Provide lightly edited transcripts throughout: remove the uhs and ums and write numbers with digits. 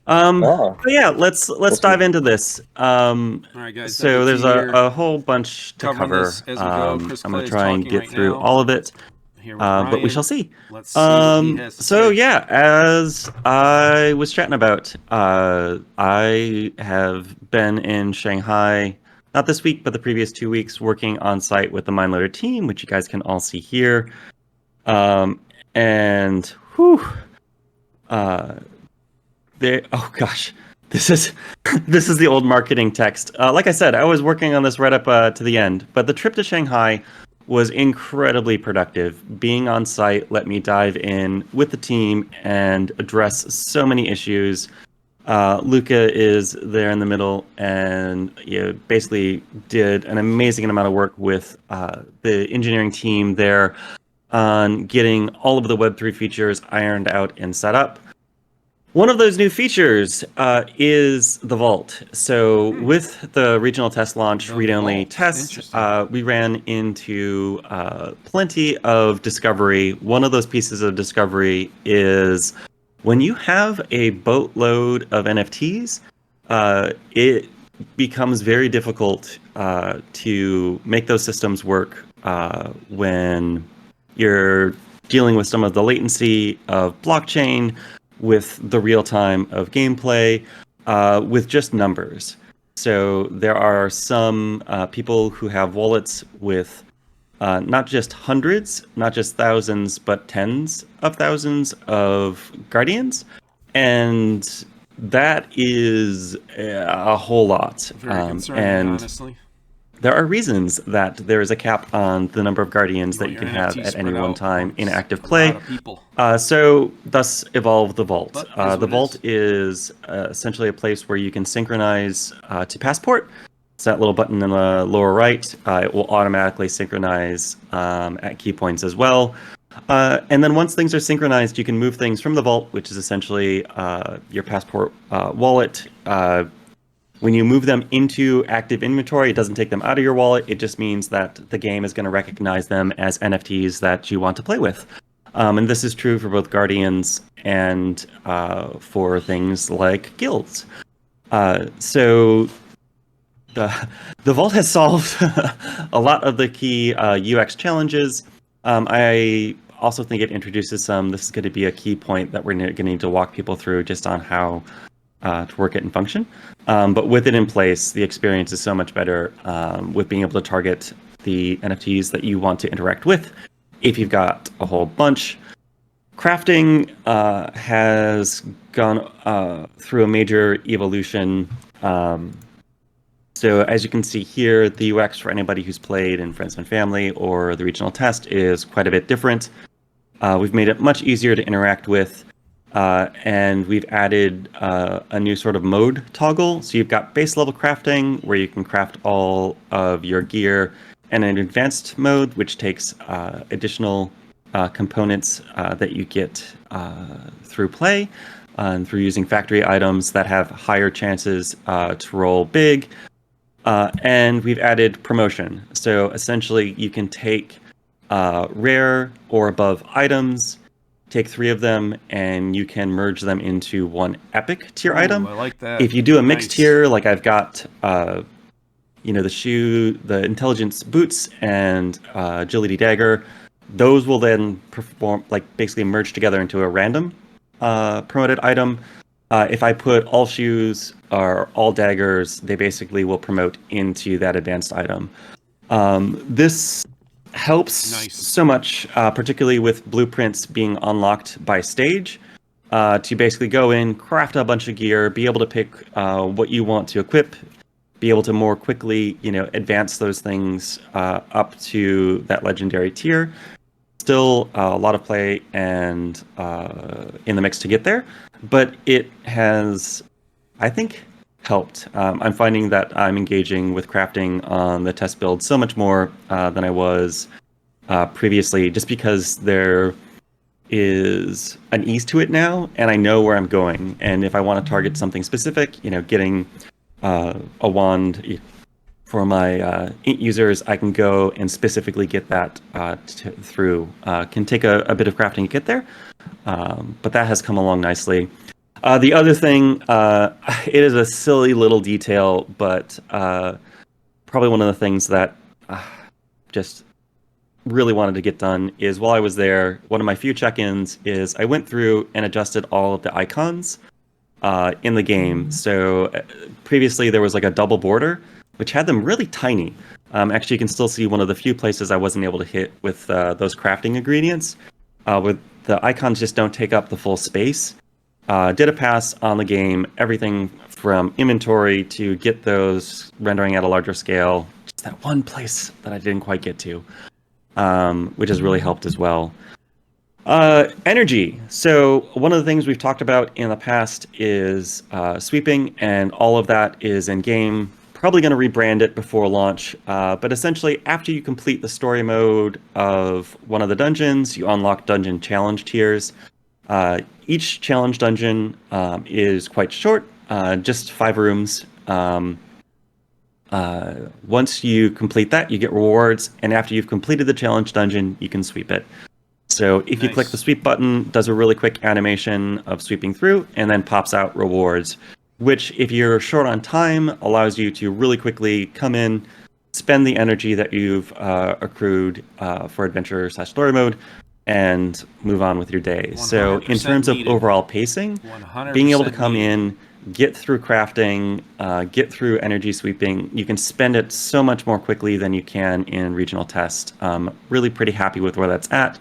Oh, But yeah, let's what's dive into this. All right, guys, So there's WT here, a whole bunch to covering cover. this as we go. Chris I'm gonna Clay is try and talking get right through now. all of it. Here with But we shall Ryan. see. Let's see what he has to So say. yeah, as I was chatting about, I have been in Shanghai, not this week, but the previous 2 weeks, working on site with the MindLoader team, which you guys can all see here. And whew, uh, oh gosh, this is this is the old marketing text. Like I said, I was working on this right up to the end, but the trip to Shanghai was incredibly productive. Being on site let me dive in with the team and address so many issues. Luca is there in the middle, and basically did an amazing amount of work with the engineering team there on getting all of the Web3 features ironed out and set up. One of those new features is the vault. So with the regional test launch, The read-only vault. test, Interesting. we ran into plenty of discovery. One of those pieces of discovery is when you have a boatload of NFTs, it becomes very difficult to make those systems work when you're dealing with some of the latency of blockchain, with the real time of gameplay, with just numbers. So there are some people who have wallets with not just hundreds, not just thousands, but tens of thousands of guardians, and that is a whole lot. Very concerning, And honestly. there are reasons that there is a cap on the number of guardians You that want you your can have NFT at any spread one out time in amongst active a lot play. of people. So thus evolved the Vault. But is The what it Vault is. is essentially a place where you can synchronize to Passport. It's that little button in the lower right. It will automatically synchronize at key points as well. And then once things are synchronized, you can move things from the Vault, which is essentially your Passport wallet. When you move them into active inventory, it doesn't take them out of your wallet. It just means that the game is going to recognize them as NFTs that you want to play with. And this is true for both Guardians and for things like guilds. So the Vault has solved a lot of the key UX challenges. I also think it introduces some. This is going to be a key point that we're going to need to walk people through just on how to work it and function. But with it in place, the experience is so much better with being able to target the NFTs that you want to interact with. If you've got a whole bunch, crafting has gone through a major evolution. So as you can see here, the UX for anybody who's played in Friends and Family or the regional test is quite a bit different. We've made it much easier to interact with. And we've added a new sort of mode toggle. So you've got base level crafting, where you can craft all of your gear, and an advanced mode, which takes additional components that you get through play and through using factory items that have higher chances to roll big. And we've added promotion. So essentially, you can take rare or above items, take 3 of them, and you can merge them into one epic tier Ooh, item. I like that. If you do a mixed Nice. tier, like I've got, the shoe, the intelligence boots, and agility dagger, those will then perform, like basically merge together into a random promoted item. If I put all shoes or all daggers, they basically will promote into that advanced item. This helps Nice. so much, particularly with blueprints being unlocked by stage, to basically go in, craft a bunch of gear, be able to pick what you want to equip, be able to more quickly, advance those things up to that legendary tier. Still a lot of play and in the mix to get there, but it has, I think, helped. I'm finding that I'm engaging with crafting on the test build so much more than I was previously, just because there is an ease to it now, and I know where I'm going. And if I want to target something specific, getting a wand for my users, I can go and specifically get that through. Can take a bit of crafting to get there, but that has come along nicely. The other thing, it is a silly little detail, but probably one of the things that just really wanted to get done is while I was there, one of my few check-ins is I went through and adjusted all of the icons in the game. So previously there was like a double border, which had them really tiny. Actually, you can still see one of the few places I wasn't able to hit with those crafting ingredients. With the icons just don't take up the full space. Did a pass on the game, everything from inventory to get those rendering at a larger scale. Just that one place that I didn't quite get to, which has really helped as well. Energy. So one of the things we've talked about in the past is sweeping, and all of that is in game. Probably going to rebrand it before launch, but essentially after you complete the story mode of one of the dungeons, you unlock dungeon challenge tiers. Each challenge dungeon is quite short, just 5 rooms. Once you complete that, you get rewards, and after you've completed the challenge dungeon, you can sweep it. So if you click the sweep button, does a really quick animation of sweeping through, and then pops out rewards, which if you're short on time, allows you to really quickly come in, spend the energy that you've accrued for adventure/story mode, and move on with your day. So in terms of overall pacing, being able to come in, get through crafting, get through energy sweeping, you can spend it so much more quickly than you can in regional test. Really pretty happy with where that's at.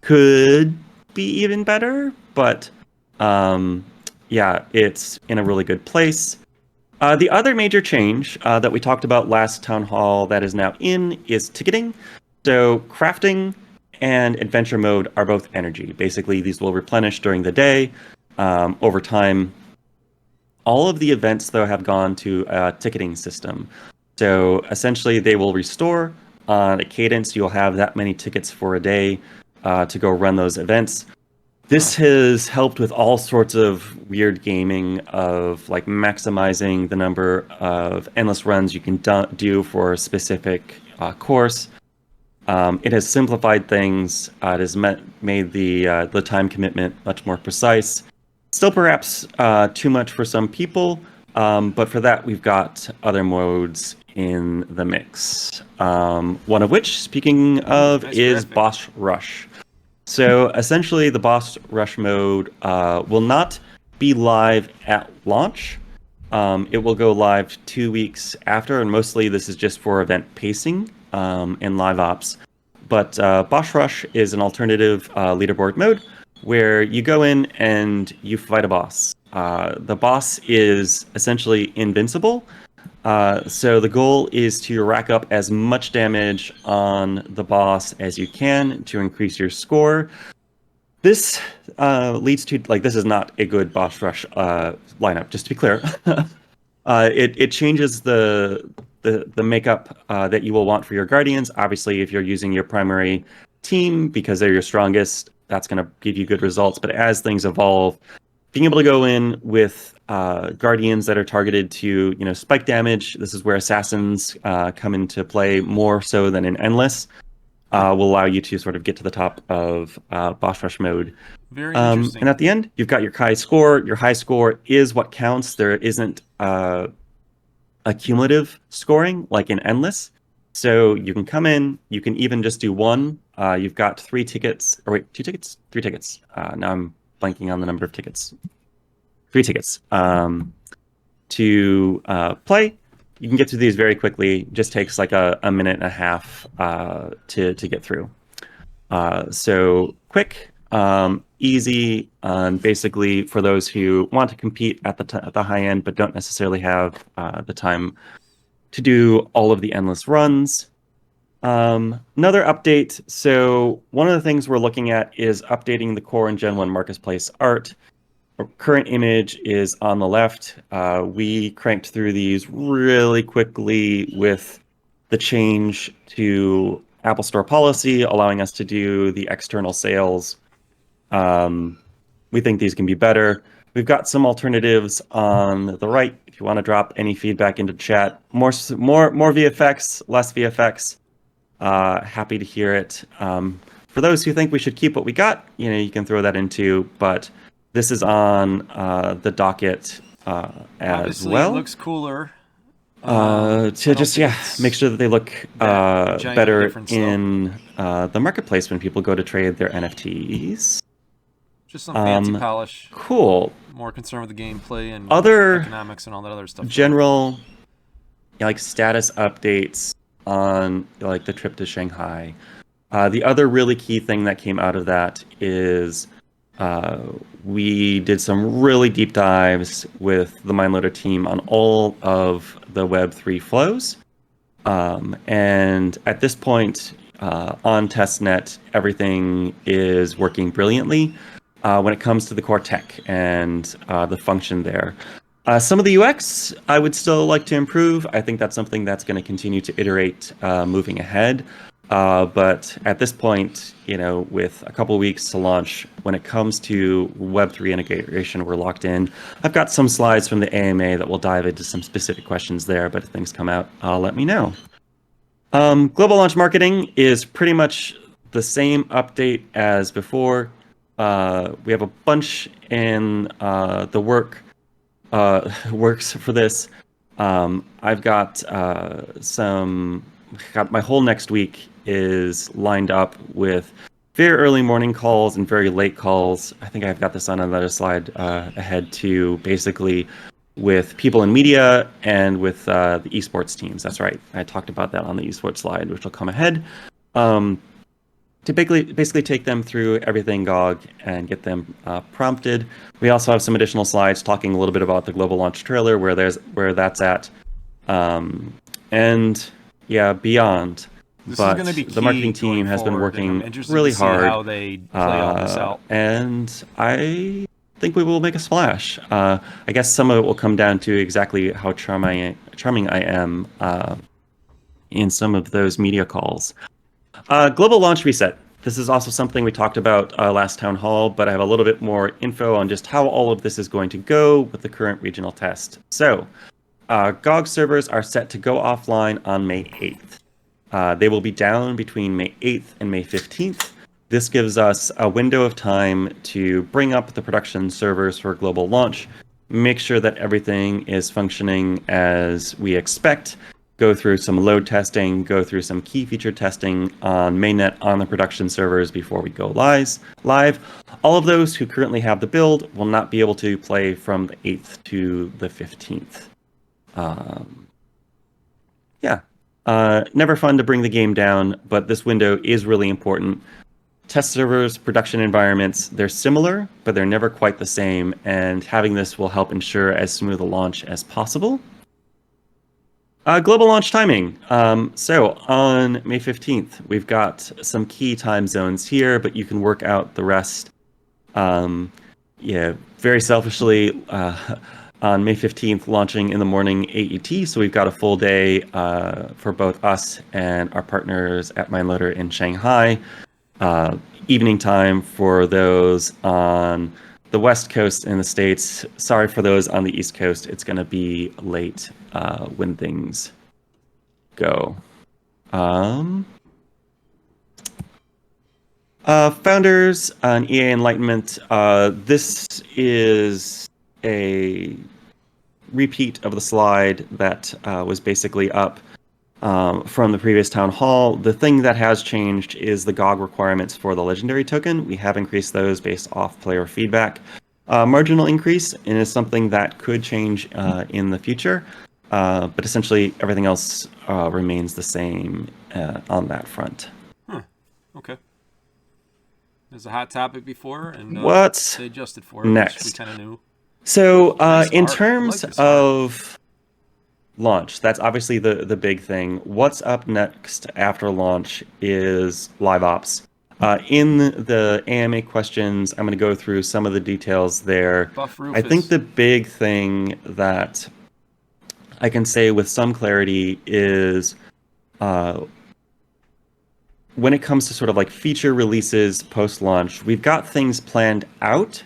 Could be even better, but yeah, it's in a really good place. The other major change that we talked about last town hall that is now in is ticketing. So crafting and adventure mode are both energy. Basically, these will replenish during the day over time. All of the events, though, have gone to a ticketing system. So essentially, they will restore on a cadence. You'll have that many tickets for a day to go run those events. This has helped with all sorts of weird gaming of like maximizing the number of endless runs you can do for a specific course. It has simplified things. It has made the time commitment much more precise. Still perhaps too much for some people, but for that we've got other modes in the mix. One of which, speaking of, is Boss Rush. So essentially the Boss Rush mode will not be live at launch. It will go live 2 weeks after, and mostly this is just for event pacing and live ops. But Boss Rush is an alternative leaderboard mode where you go in and you fight a boss. The boss is essentially invincible. So the goal is to rack up as much damage on the boss as you can to increase your score. This leads to, like, this is not a good Boss Rush lineup, just to be clear. It changes the makeup that you will want for your Guardians. Obviously, if you're using your primary team because they're your strongest, that's going to give you good results. But as things evolve, being able to go in with Guardians that are targeted to, spike damage, this is where Assassins come into play more so than in Endless, will allow you to sort of get to the top of Boss Rush mode. Very interesting. And at the end, you've got your high score. Your high score is what counts. There isn't a cumulative scoring like in Endless. So you can come in, you can even just do one. You've got 3 tickets, or wait, 2 tickets? 3 tickets. Now I'm blanking on the number of tickets. 3 tickets to play. You can get through these very quickly. Just takes like a minute and a half to get through. So quick, easy, and basically for those who want to compete at the high end but don't necessarily have the time to do all of the endless runs. Another update. So one of the things we're looking at is updating the core and Gen 1 Marketplace art. Our current image is on the left. We cranked through these really quickly with the change to Apple Store policy, allowing us to do the external sales. We think these can be better. We've got some alternatives on the right. If you want to drop any feedback into chat, more VFX, less VFX, happy to hear it. For those who think we should keep what we got, you can throw that into, but this is on the docket as Obviously, well. it looks cooler. To just make sure that they look better in the marketplace when people go to trade their NFTs. Just some fancy polish. Cool. More concerned with the gameplay and other economics and all that other stuff. General, like status updates on like the trip to Shanghai. The other really key thing that came out of that is we did some really deep dives with the MindLoader team on all of the Web3 flows. And at this point, on testnet, everything is working brilliantly when it comes to the core tech and the function there. Some of the UX, I would still like to improve. I think that's something that's going to continue to iterate moving ahead. But at this point, with a couple weeks to launch, when it comes to Web3 integration, we're locked in. I've got some slides from the AMA that will dive into some specific questions there, but if things come out, let me know. Global launch marketing is pretty much the same update as before. We have a bunch in the works for this. I've got my whole next week is lined up with very early morning calls and very late calls. I think I've got this on another slide ahead too, basically with people in media and with the esports teams. That's right. I talked about that on the esports slide, which will come ahead. To basically take them through everything GOG and get them prompted. We also have some additional slides talking a little bit about the global launch trailer, where that's at, and beyond. But the marketing team has been working really hard, how they play all this out. And I think we will make a splash. I guess some of it will come down to exactly how charming I am in some of those media calls. Global launch reset. This is also something we talked about last town hall, but I have a little bit more info on just how all of this is going to go with the current regional test. So, GOG servers are set to go offline on May 8th. They will be down between May 8th and May 15th. This gives us a window of time to bring up the production servers for global launch, make sure that everything is functioning as we expect, go through some load testing, go through some key feature testing on mainnet on the production servers before we go live. All of those who currently have the build will not be able to play from the 8th to the 15th. Never fun to bring the game down, but this window is really important. Test servers, production environments, they're similar, but they're never quite the same, and having this will help ensure as smooth a launch as possible. Global launch timing. So on May 15th, we've got some key time zones here, but you can work out the rest. Very selfishly, on May 15th, launching in the morning AET, so we've got a full day for both us and our partners at MindLoader in Shanghai. Evening time for those on the West Coast in the States. Sorry for those on the East Coast. It's going to be late when things go. Founders on EA Enlightenment. This is a repeat of the slide that was basically up from the previous town hall. The thing that has changed is the GOG requirements for the legendary token. We have increased those based off player feedback. Marginal increase, and is something that could change in the future, but essentially everything else remains the same on that front. Okay. There's a hot topic before, and what's they adjusted for it, next? which we kind of knew. So Nice in art. terms I like this art. of launch, that's obviously the big thing. What's up next after launch is live ops. In the AMA questions, I'm going to go through some of the details there. Buff Rufus. I think the big thing that I can say with some clarity is when it comes to sort of like feature releases post-launch, we've got things planned out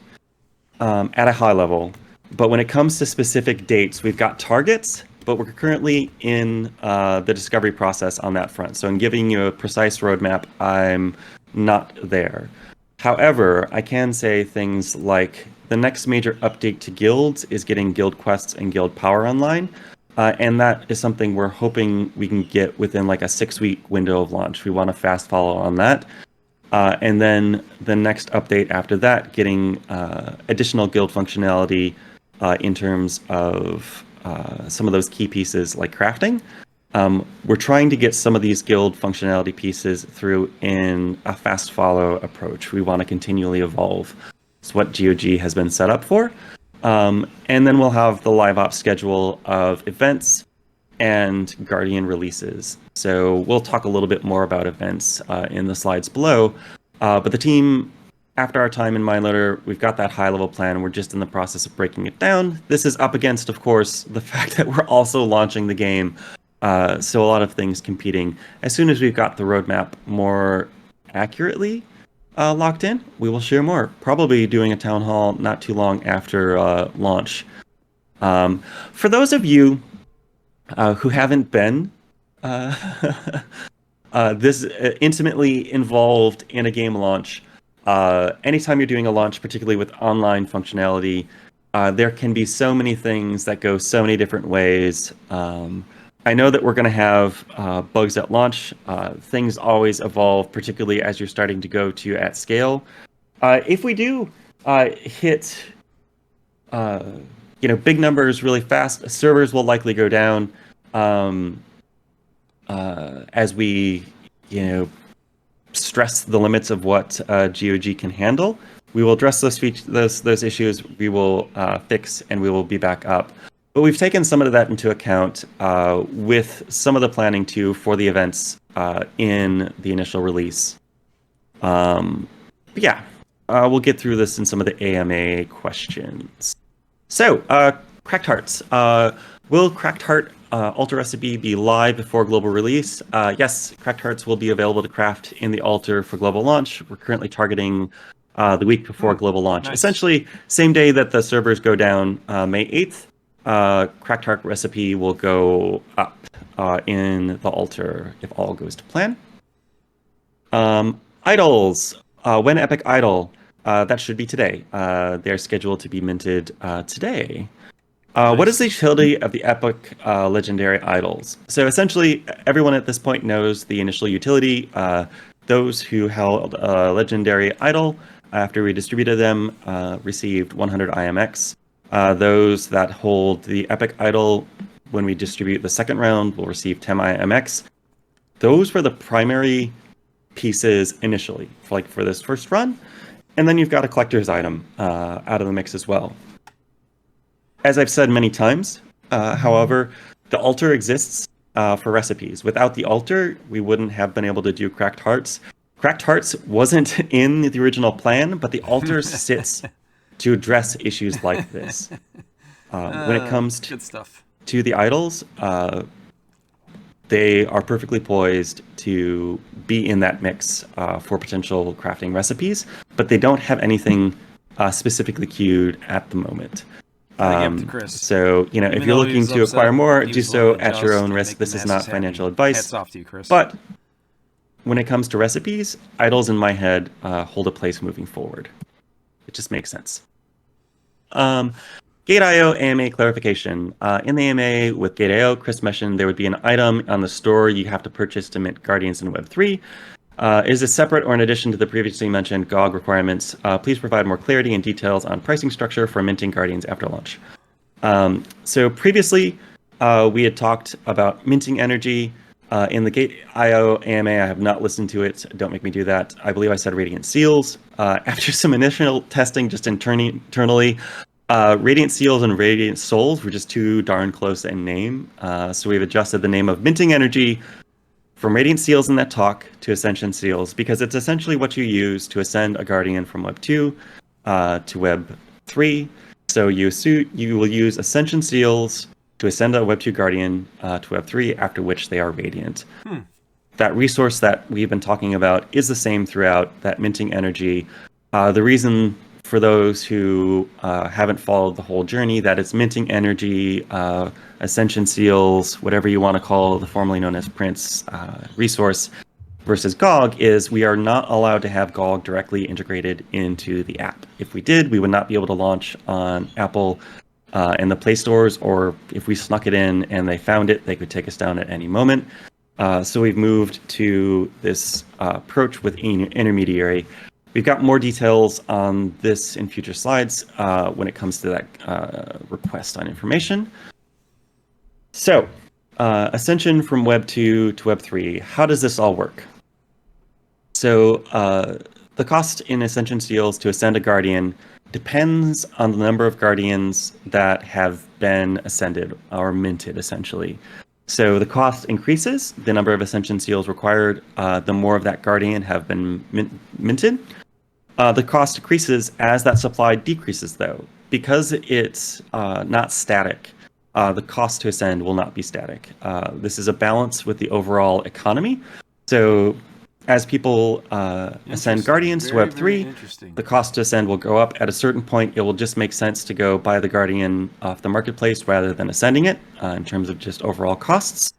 at a high level. But when it comes to specific dates, we've got targets, but we're currently in the discovery process on that front. So in giving you a precise roadmap, I'm not there. However, I can say things like the next major update to guilds is getting guild quests and guild power online. And that is something we're hoping we can get within like a 6-week window of launch. We want to fast follow on that. And then the next update after that, getting additional guild functionality in terms of some of those key pieces like crafting. We're trying to get some of these guild functionality pieces through in a fast follow approach. We want to continually evolve. It's what GOG has been set up for. And then we'll have the live ops schedule of events and Guardian releases. So we'll talk a little bit more about events in the slides below. But the team, after our time in MineLoader, we've got that high-level plan. We're just in the process of breaking it down. This is up against, of course, the fact that we're also launching the game. So a lot of things competing. As soon as we've got the roadmap more accurately locked in, we will share more. Probably doing a town hall not too long after launch. For those of you who haven't been this intimately involved in a game launch, anytime you're doing a launch, particularly with online functionality, there can be so many things that go so many different ways. I know that we're going to have bugs at launch. Things always evolve, particularly as you're starting to go to at scale. If we do hit big numbers really fast, servers will likely go down as we stress the limits of what GOG can handle. We will address those issues. We will fix, and we will be back up. But we've taken some of that into account with some of the planning too for the events in the initial release. We'll get through this in some of the AMA questions. So, Cracked Hearts. Will Cracked Heart altar recipe be live before global release? Yes, Cracked Hearts will be available to craft in the altar for global launch. We're currently targeting the week before global launch. Nice. Essentially, same day that the servers go down, May 8th. Cracked Heart recipe will go up in the altar if all goes to plan. Idols. When Epic Idol? That should be today. They're scheduled to be minted today. What is the utility of the Epic Legendary Idols? So essentially, everyone at this point knows the initial utility. Those who held a Legendary Idol after we distributed them received 100 IMX. Those that hold the Epic Idol when we distribute the second round will receive 10 IMX. Those were the primary pieces initially, for this first run. And then you've got a collector's item out of the mix as well. As I've said many times, however, the altar exists for recipes. Without the altar, we wouldn't have been able to do Cracked Hearts. Cracked Hearts wasn't in the original plan, but the altar sits to address issues like this. When it comes to the idols, they are perfectly poised to be in that mix for potential crafting recipes, but they don't have anything specifically queued at the moment. So, if you're looking to acquire more, do so at your own risk. This is not financial advice. Hats off to you, Chris. But when it comes to recipes, idols in my head hold a place moving forward. It just makes sense. Gate.io AMA clarification. In the AMA with Gate.io, Chris mentioned there would be an item on the store you have to purchase to mint Guardians in Web3. Is this separate or in addition to the previously mentioned GOG requirements? Please provide more clarity and details on pricing structure for minting Guardians after launch. So previously, we had talked about minting energy. In the Gate.io AMA, I have not listened to it. Don't make me do that. I believe I said Radiant Seals. After some initial testing just internally, Radiant Seals and Radiant Souls were just too darn close in name. So we've adjusted the name of minting energy from Radiant Seals in that talk to Ascension Seals, because it's essentially what you use to ascend a Guardian from Web 2 to Web 3. So you will use Ascension Seals to ascend a Web 2 Guardian to Web 3, after which they are Radiant. That resource that we've been talking about is the same throughout, that minting energy. The reason for those who haven't followed the whole journey, that it's minting energy, Ascension Seals, whatever you want to call the formerly known as Prince resource, versus GOG is we are not allowed to have GOG directly integrated into the app. If we did, we would not be able to launch on Apple in the Play stores, or if we snuck it in and they found it, they could take us down at any moment. So we've moved to this approach with intermediary. We've got more details on this in future slides when it comes to that request on information. So, Ascension from Web 2 to Web 3, how does this all work? So, the cost in Ascension seals to ascend a Guardian depends on the number of Guardians that have been ascended or minted, essentially. So the cost increases, the number of Ascension seals required, the more of that Guardian have been minted. The cost decreases as that supply decreases, though. Because it's not static, the cost to ascend will not be static. This is a balance with the overall economy. So as people ascend Guardians to Web 3, the cost to ascend will go up. At a certain point, it will just make sense to go buy the Guardian off the marketplace rather than ascending it in terms of just overall costs.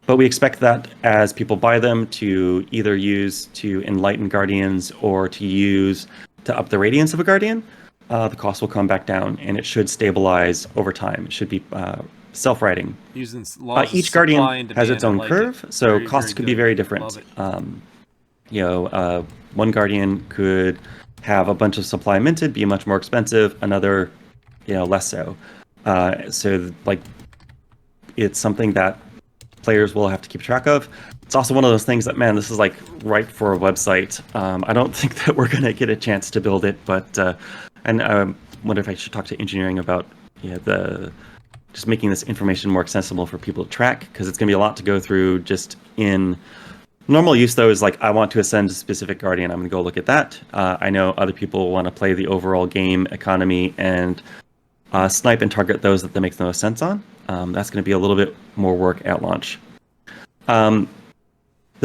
But we expect that as people buy them to either use to enlighten Guardians or to use to up the radiance of a Guardian, the cost will come back down and it should stabilize over time. It should be self-righting. Each Guardian has its own curve, so costs could be very different. One Guardian could have a bunch of supply minted, be much more expensive, another, less so. So it's something that players will have to keep track of. It's also one of those things that, man, this is right for a website. I don't think that we're going to get a chance to build it, but and I wonder if I should talk to engineering about just making this information more accessible for people to track, because it's going to be a lot to go through just in normal use. Though is I want to ascend a specific Guardian, I'm going to go look at that. I know other people want to play the overall game economy and snipe and target those that makes the most sense on. That's going to be a little bit more work at launch. The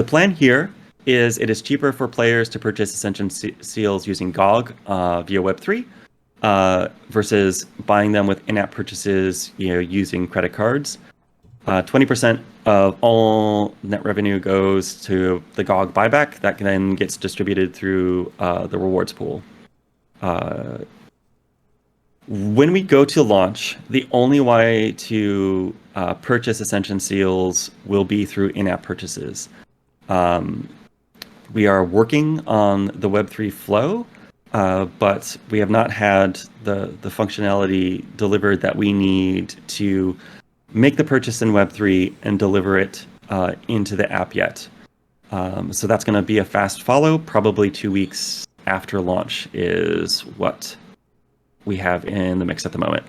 plan here is it is cheaper for players to purchase Ascension seals using GOG via Web3 versus buying them with in-app purchases using credit cards. 20% of all net revenue goes to the GOG buyback that then gets distributed through the rewards pool. When we go to launch, the only way to purchase Ascension seals will be through in-app purchases. We are working on the Web3 flow, but we have not had the functionality delivered that we need to make the purchase in Web3 and deliver it into the app yet. So that's going to be a fast follow. Probably 2 weeks after launch is what we have in the mix at the moment.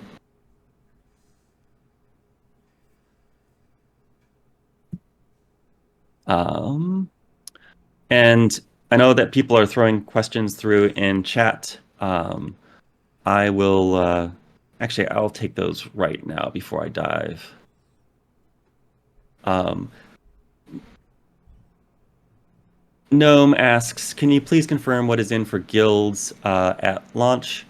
And I know that people are throwing questions through in chat. I will actually, I'll take those right now before I dive. Gnome asks, can you please confirm what is in for guilds at launch?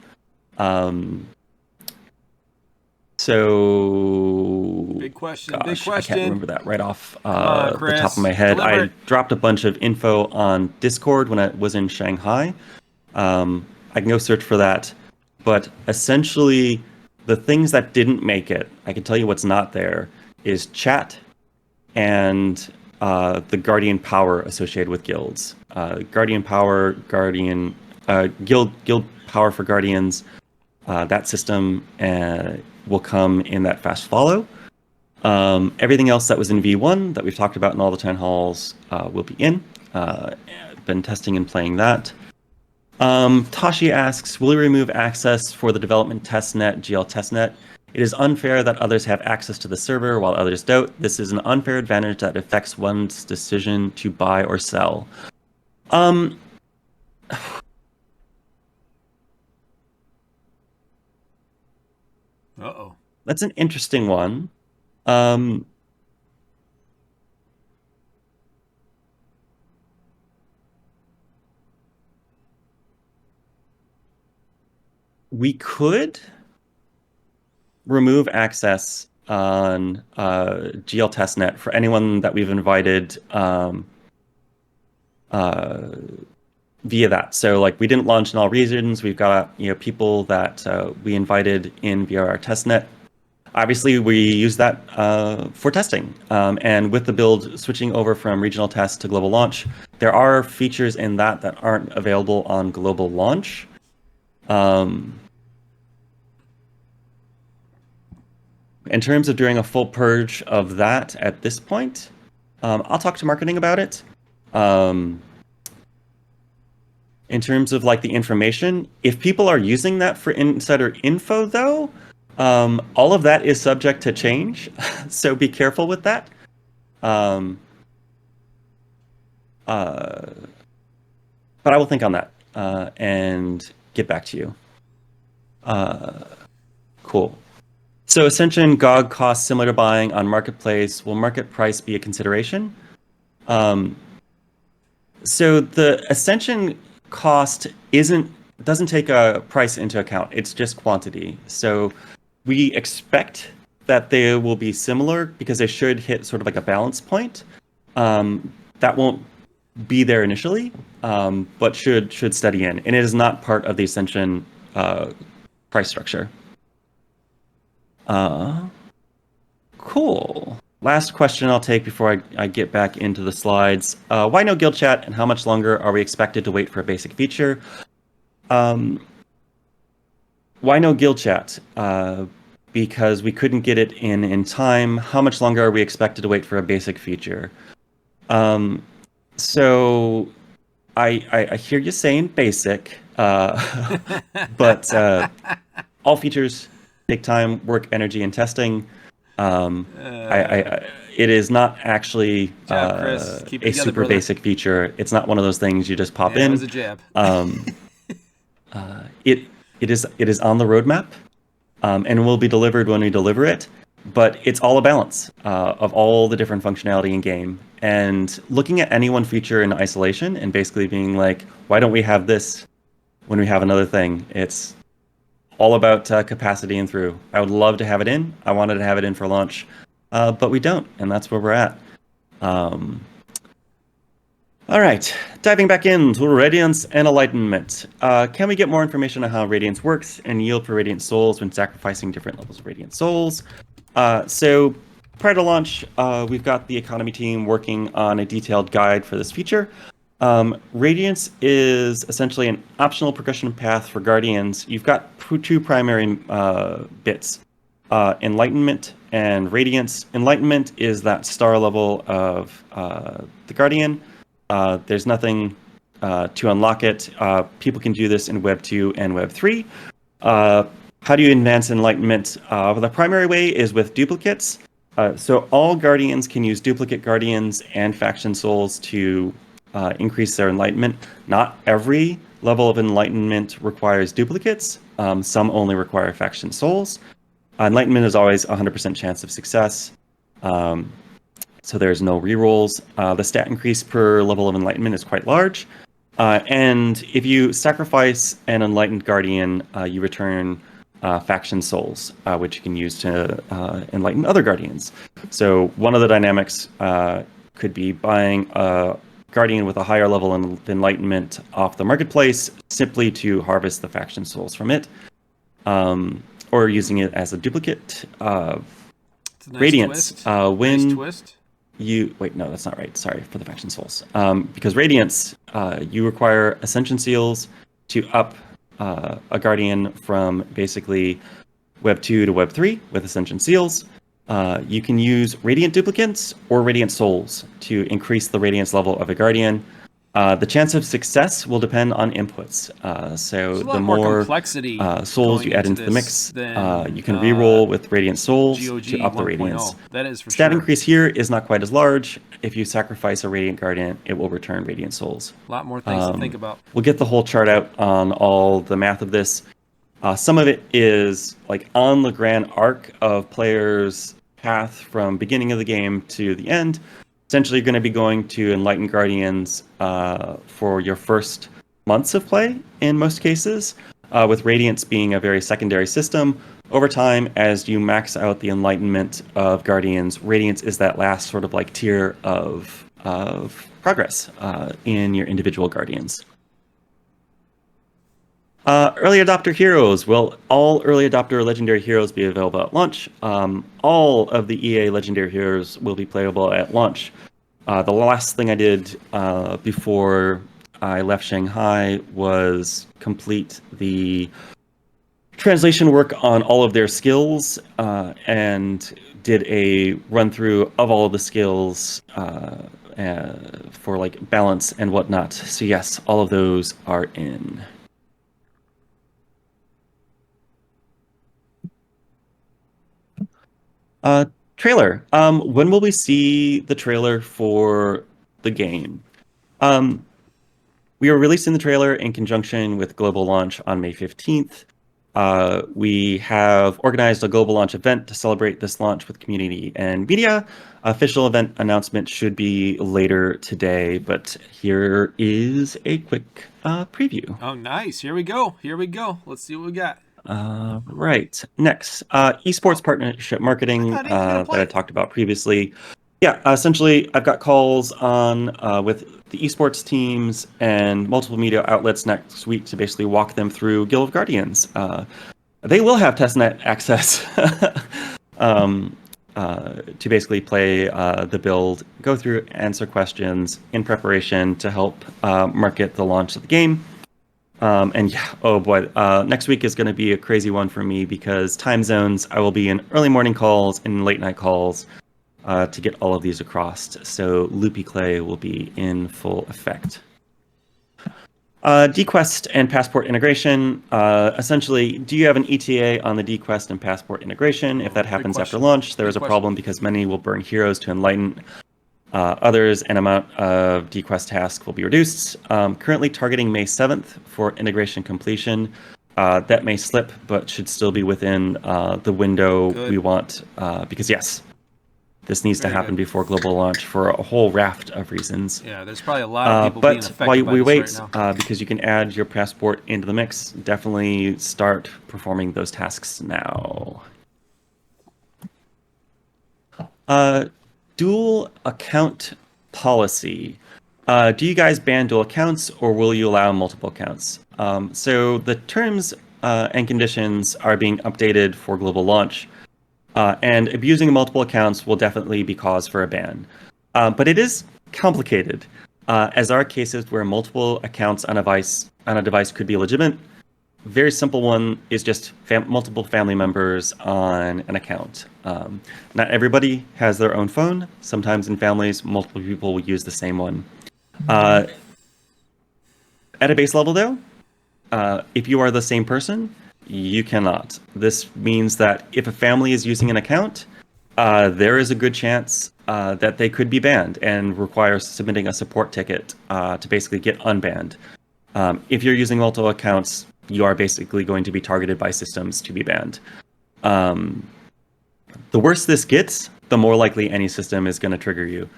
So big question. Gosh, big question. I can't remember that right off the top of my head. I dropped a bunch of info on Discord when I was in Shanghai. I can go search for that. But essentially, the things that didn't make it, I can tell you what's not there, is chat and the Guardian power associated with guilds. Guardian power, guild power for Guardians. That system will come in that fast follow. Everything else that was in V1 that we've talked about in all the town halls will be in. Been testing and playing that. Tashi asks, will we remove access for the development testnet, GL testnet? It is unfair that others have access to the server while others don't. This is an unfair advantage that affects one's decision to buy or sell. Uh-oh. That's an interesting one. We could remove access on GL testnet for anyone that we've invited via that. So like we didn't launch in all regions. We've got people that we invited in via our testnet. Obviously, we use that for testing. And with the build switching over from regional test to global launch, there are features in that aren't available on global launch. In terms of doing a full purge of that at this point, I'll talk to marketing about it. In terms of like the information, if people are using that for insider info, though, all of that is subject to change, so be careful with that. But I will think on that and get back to you. Cool. So Ascension GOG costs similar to buying on Marketplace. Will market price be a consideration? So the Ascension cost doesn't take a price into account. It's just quantity. So we expect that they will be similar because they should hit sort of like a balance point. That won't be there initially, but should steady in. And it is not part of the Ascension price structure. Cool. Last question I'll take before I get back into the slides. Why no guild chat, and how much longer are we expected to wait for a basic feature? Why no guild chat? Because we couldn't get it in time. How much longer are we expected to wait for a basic feature? So I hear you saying basic, but all features take time, work, energy, and testing. It is not actually Chris. Keep it a together, super brother. basic feature. It's not one of those things you just pop in. It was a jab. It is on the roadmap, and will be delivered when we deliver it. But it's all a balance of all the different functionality in game. And looking at any one feature in isolation and basically being like, why don't we have this when we have another thing? It's all about capacity and through. I would love to have it in. I wanted to have it in for launch, but we don't, and that's where we're at. All right, diving back into Radiance and Enlightenment. Can we get more information on how Radiance works and yield for Radiant Souls when sacrificing different levels of Radiant Souls? So prior to launch, we've got the economy team working on a detailed guide for this feature. Radiance is essentially an optional progression path for Guardians. You've got two primary bits, Enlightenment and Radiance. Enlightenment is that star level of the Guardian. There's nothing to unlock it. People can do this in Web 2 and Web 3. How do you advance Enlightenment? Well, the primary way is with duplicates. So all Guardians can use duplicate Guardians and faction souls to increase their Enlightenment. Not every level of Enlightenment requires duplicates. Some only require faction souls. Enlightenment is always 100% chance of success. So there's no rerolls. The stat increase per level of Enlightenment is quite large. And if you sacrifice an Enlightened Guardian, you return faction souls, which you can use to enlighten other Guardians. So one of the dynamics could be buying a Guardian with a higher level of Enlightenment off the marketplace simply to harvest the faction souls from it, or using it as a duplicate. It's a nice Radiance. Twist. When Nice twist. wait, no, that's not right. Sorry for the faction souls. Because Radiance, you require Ascension Seals to up a Guardian from basically Web 2 to Web 3 with Ascension Seals. You can use Radiant Duplicates or Radiant Souls to increase the Radiance level of a Guardian. The chance of success will depend on inputs. So the more complexity souls you add into the mix, you can reroll with Radiant Souls to up the Radiance. That is for Stat sure. increase here is not quite as large. If you sacrifice a Radiant Guardian, it will return Radiant Souls. A lot more things to think about. We'll get the whole chart out on all the math of this. Some of it is like on the grand arc of players' path from beginning of the game to the end. Essentially, you're going to be going to Enlightened Guardians for your first months of play in most cases, with Radiance being a very secondary system. Over time, as you max out the Enlightenment of Guardians, Radiance is that last sort of like tier of progress in your individual guardians. Early adopter heroes. Will all early adopter legendary heroes be available at launch? All of the EA legendary heroes will be playable at launch. The last thing I did before I left Shanghai was complete the translation work on all of their skills and did a run through of all of the skills for like balance and whatnot. So yes, all of those are in. Trailer. When will we see the trailer for the game? We are releasing the trailer in conjunction with global launch on May 15th. We have organized a global launch event to celebrate this launch with community and media. Official event announcement should be later today, but here is a quick preview. Oh, nice. Here we go. Here we go. Let's see what we got. Right. Next, esports partnership marketing that I talked about previously. Yeah, essentially, I've got calls on with the esports teams and multiple media outlets next week to basically walk them through Guild of Guardians. They will have testnet access to basically play the build, go through, answer questions in preparation to help market the launch of the game. And yeah, oh boy, next week is going to be a crazy one for me because time zones, I will be in early morning calls and late night calls to get all of these across. So Loopy Clay will be in full effect. DQuest and Passport integration. Essentially, do you have an ETA on the DQuest and Passport integration? If that happens after launch, there is a problem because many will burn heroes to enlighten others, an amount of DQuest tasks will be reduced. Currently targeting May 7th for integration completion. That may slip, but should still be within the window we want. Because yes, this needs to happen before global launch for a whole raft of reasons. Yeah, there's probably a lot of people being affected while by we this wait, right now. because you can add your passport into the mix, definitely start performing those tasks now. Dual account policy. Do you guys ban dual accounts or will you allow multiple accounts? So the terms and conditions are being updated for global launch. And abusing multiple accounts will definitely be cause for a ban. But it is complicated, as there are cases where multiple accounts on a device could be legitimate. Very simple one is just multiple family members on an account. Not everybody has their own phone. Sometimes in families, multiple people will use the same one. At a base level, though, if you are the same person, you cannot. This means that if a family is using an account, there is a good chance that they could be banned and require submitting a support ticket to basically get unbanned. If you're using multiple accounts, you are basically going to be targeted by systems to be banned. The worse this gets, the more likely any system is going to trigger you.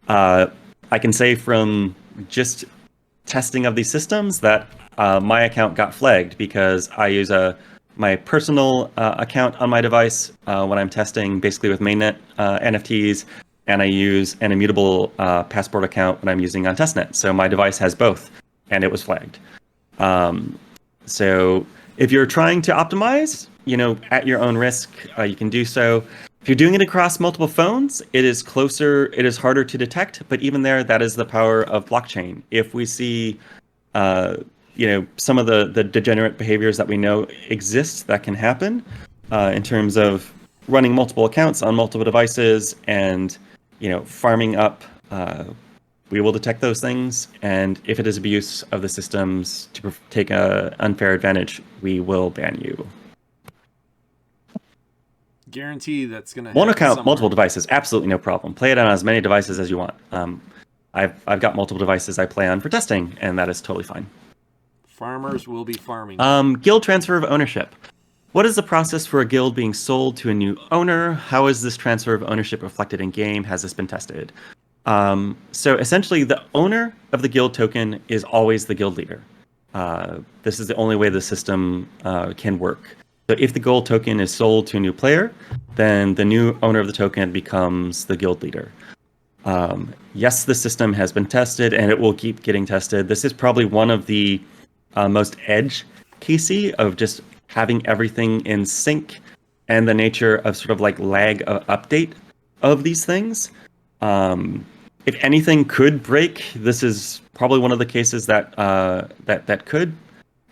I can say from just testing of these systems that my account got flagged because I use my personal account on my device when I'm testing basically with mainnet NFTs, and I use an immutable passport account when I'm using on testnet. So my device has both, and it was flagged. So if you're trying to optimize, at your own risk, you can do so. If you're doing it across multiple phones, it is harder to detect, but even there, that is the power of blockchain. If we see, some of the degenerate behaviors that we know exist that can happen in terms of running multiple accounts on multiple devices and, farming up, we will detect those things. And if it is abuse of the systems to take an unfair advantage, we will ban you. Guarantee that's going to One account, multiple devices, absolutely no problem. Play it on as many devices as you want. I've got multiple devices I play on for testing, and that is totally fine. Farmers will be farming. Guild transfer of ownership. What is the process for a guild being sold to a new owner? How is this transfer of ownership reflected in game? Has this been tested? So essentially, the owner of the guild token is always the guild leader. This is the only way the system can work. So if the gold token is sold to a new player, then the new owner of the token becomes the guild leader. Yes, the system has been tested and it will keep getting tested. This is probably one of the most edge casey of just having everything in sync and the nature of sort of like lag update of these things. If anything could break, this is probably one of the cases that could.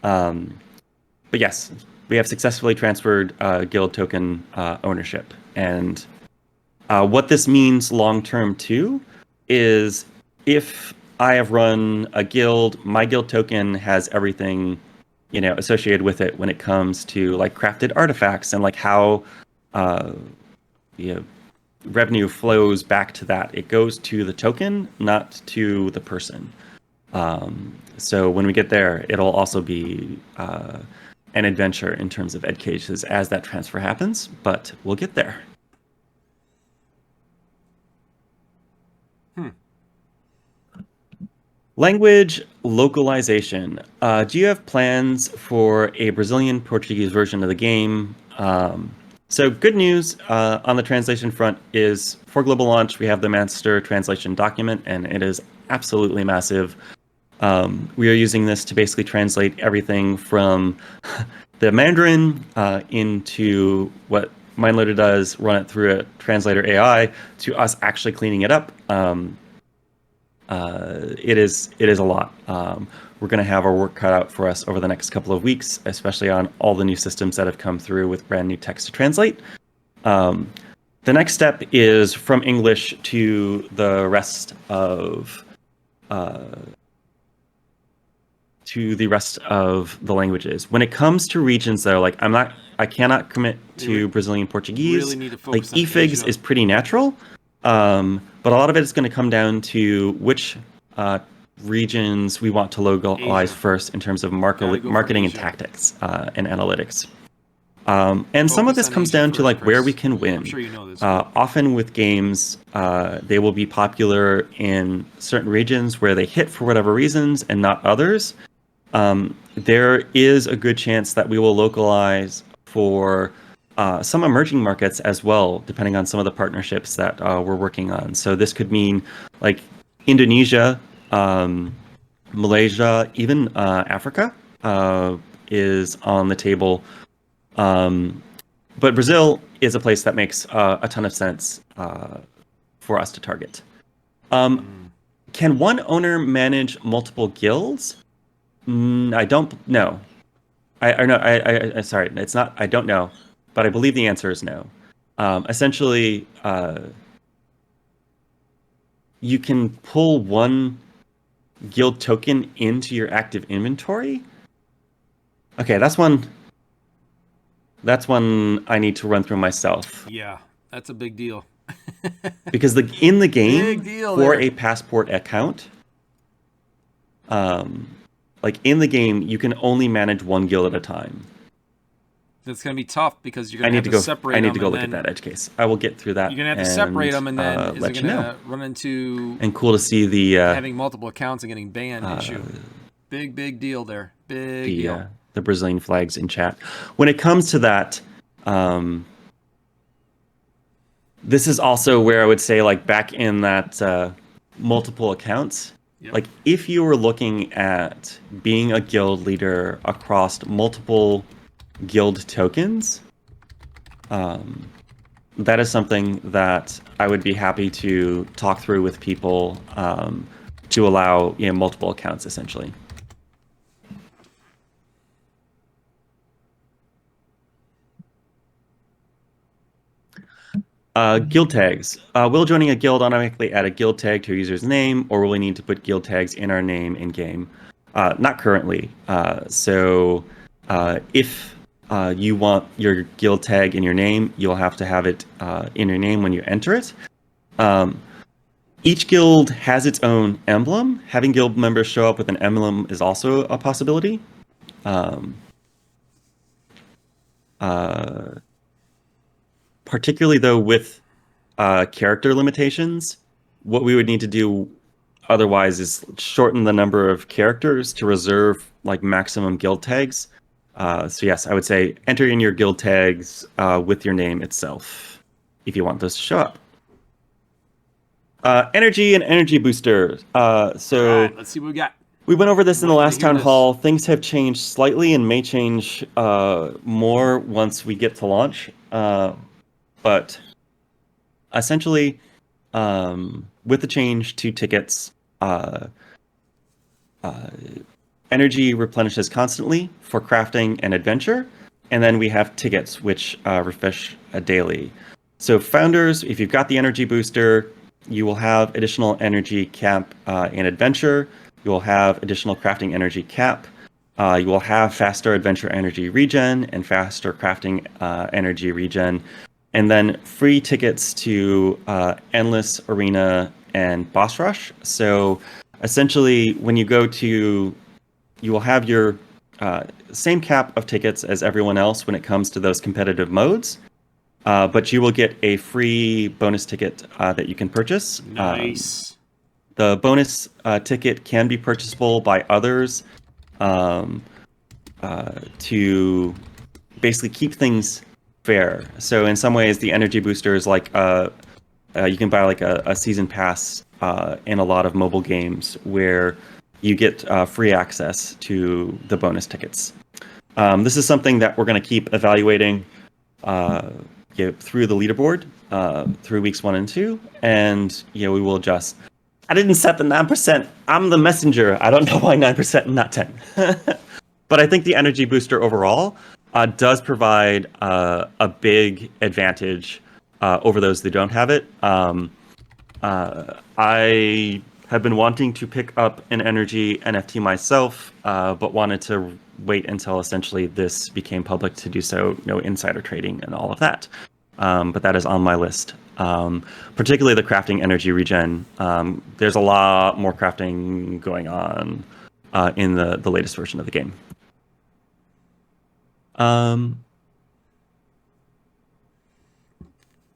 But yes, we have successfully transferred guild token ownership, and what this means long term too is if I have run a guild, my guild token has everything, associated with it when it comes to like crafted artifacts and like how you know, revenue flows back to that. It goes to the token, not to the person. So when we get there, it'll also be an adventure in terms of ed cases as that transfer happens, but we'll get there. Language localization. Do you have plans for a Brazilian Portuguese version of the game? So good news on the translation front is for global launch, we have the master translation document, and it is absolutely massive. We are using this to basically translate everything from the Mandarin into what MindLoader does, run it through a translator AI, to us actually cleaning it up. It is a lot. We're going to have our work cut out for us over the next couple of weeks, especially on all the new systems that have come through with brand new text to translate. The next step is from English to the rest of the languages. When it comes to regions, though, like I cannot commit to Brazilian Portuguese. Really need to Like focus on efigs Asia. is pretty natural. But a lot of it is going to come down to which regions we want to localize Asia. first in terms of Gotta go for marketing and Asia. tactics and analytics. And some of Focus this on comes Asia down to first, like where Chris. we can win. I'm sure you know this. But Often with games, they will be popular in certain regions where they hit for whatever reasons and not others. There is a good chance that we will localize for some emerging markets as well, depending on some of the partnerships that we're working on. So this could mean like Indonesia, Malaysia, even Africa is on the table. But Brazil is a place that makes a ton of sense for us to target. Can one owner manage multiple guilds? I don't know. Sorry, it's not. I don't know, but I believe the answer is no. Essentially, you can pull one guild token into your active inventory. Okay, that's one. That's one I need to run through myself. yeah, that's a big deal. Because in the game Big deal for there. a passport account, like in the game, you can only manage one guild at a time. It's gonna be tough because you're I gonna need have to to go. separate I need them. to go And look at then that edge case. I will get through that. you're gonna have to separate them, and then is let it you know. gonna run into And cool to see the having multiple accounts and getting banned issue? Big deal there. Big deal. the Brazilian flags in chat. When it comes to that, this is also where I would say, like back in that multiple accounts. Yep. Like if you were looking at being a guild leader across multiple guild tokens, that is something that I would be happy to talk through with people to allow multiple accounts essentially. Guild tags. Will joining a guild automatically add a guild tag to a user's name, or will we need to put guild tags in our name in game? Not currently. So if you want your guild tag in your name, you'll have to have it in your name when you enter it. Each guild has its own emblem. Having guild members show up with an emblem is also a possibility. Particularly though with character limitations, what we would need to do otherwise is shorten the number of characters to reserve like maximum guild tags. So yes, I would say enter in your guild tags with your name itself if you want those to show up. Energy and energy booster. So All right, let's see what we got. we went over this in the Waiting to last hear town this. hall. Things have changed slightly and may change more once we get to launch. But essentially, with the change to tickets, uh, uh, energy replenishes constantly for crafting and adventure, and then we have tickets which refresh daily. So founders, if you've got the energy booster, you will have additional energy cap in adventure. You will have additional crafting energy cap. You will have faster adventure energy regen and faster crafting energy regen, and then free tickets to endless arena and boss rush. So essentially, when you go to, you will have your same cap of tickets as everyone else when it comes to those competitive modes, but you will get a free bonus ticket that you can purchase. Nice. The bonus ticket can be purchasable by others um, to basically keep things fair. So in some ways, the energy booster is like you can buy like a season pass in a lot of mobile games where you get free access to the bonus tickets. This is something that we're going to keep evaluating through the leaderboard through weeks 1 and 2, and we will adjust. I didn't set the 9%. I'm the messenger. I don't know why 9% and not 10. But I think the energy booster overall does provide a big advantage over those that don't have it. I have been wanting to pick up an energy NFT myself, but wanted to wait until essentially this became public to do so, insider trading and all of that. But that is on my list. Particularly the crafting energy regen. There's a lot more crafting going on in the latest version of the game.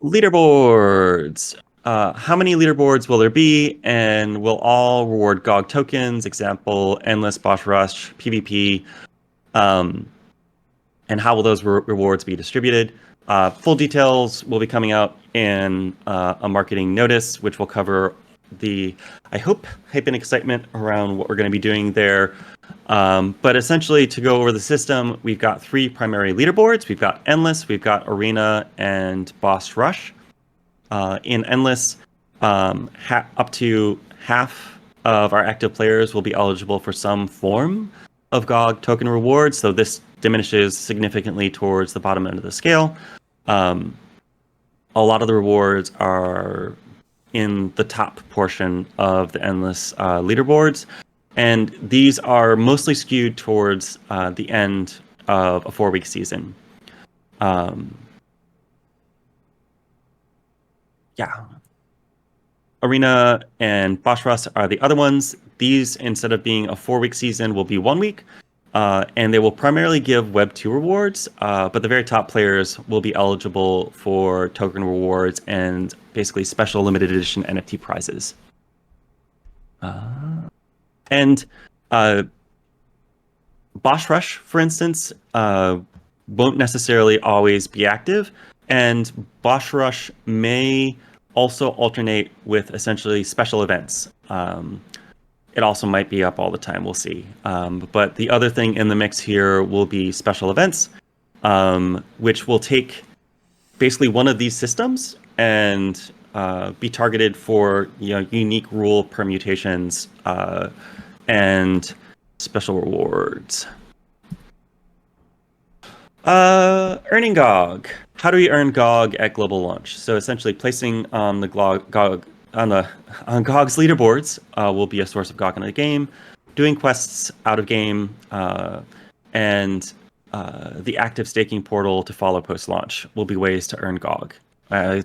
Leaderboards. How many leaderboards will there be, and will all reward GOG tokens? Example: endless boss rush, PvP. And how will those rewards be distributed? Full details will be coming out in a marketing notice, which will cover the, I hope, hype and excitement around what we're going to be doing there. But essentially, to go over the system, we've got 3 primary leaderboards. We've got Endless, we've got Arena, and Boss Rush. In Endless, up to half of our active players will be eligible for some form of GOG token rewards, so this diminishes significantly towards the bottom end of the scale. A lot of the rewards are in the top portion of the Endless leaderboards, and these are mostly skewed towards the end of a 4-week season. Arena and Boss Rush are the other ones. These, instead of being a 4-week season, will be 1 week. And they will primarily give Web 2 rewards, but the very top players will be eligible for token rewards and basically special limited edition NFT prizes. And Boss Rush, for instance, won't necessarily always be active, and Boss Rush may also alternate with essentially special events. It also might be up all the time, we'll see. But the other thing in the mix here will be special events, which will take basically one of these systems and be targeted for unique rule permutations and special rewards. Earning GOG. How do we earn GOG at global launch? So essentially, placing on the GOG on GOG's leaderboards will be a source of GOG in the game. Doing quests out of game and the active staking portal to follow post launch will be ways to earn GOG. I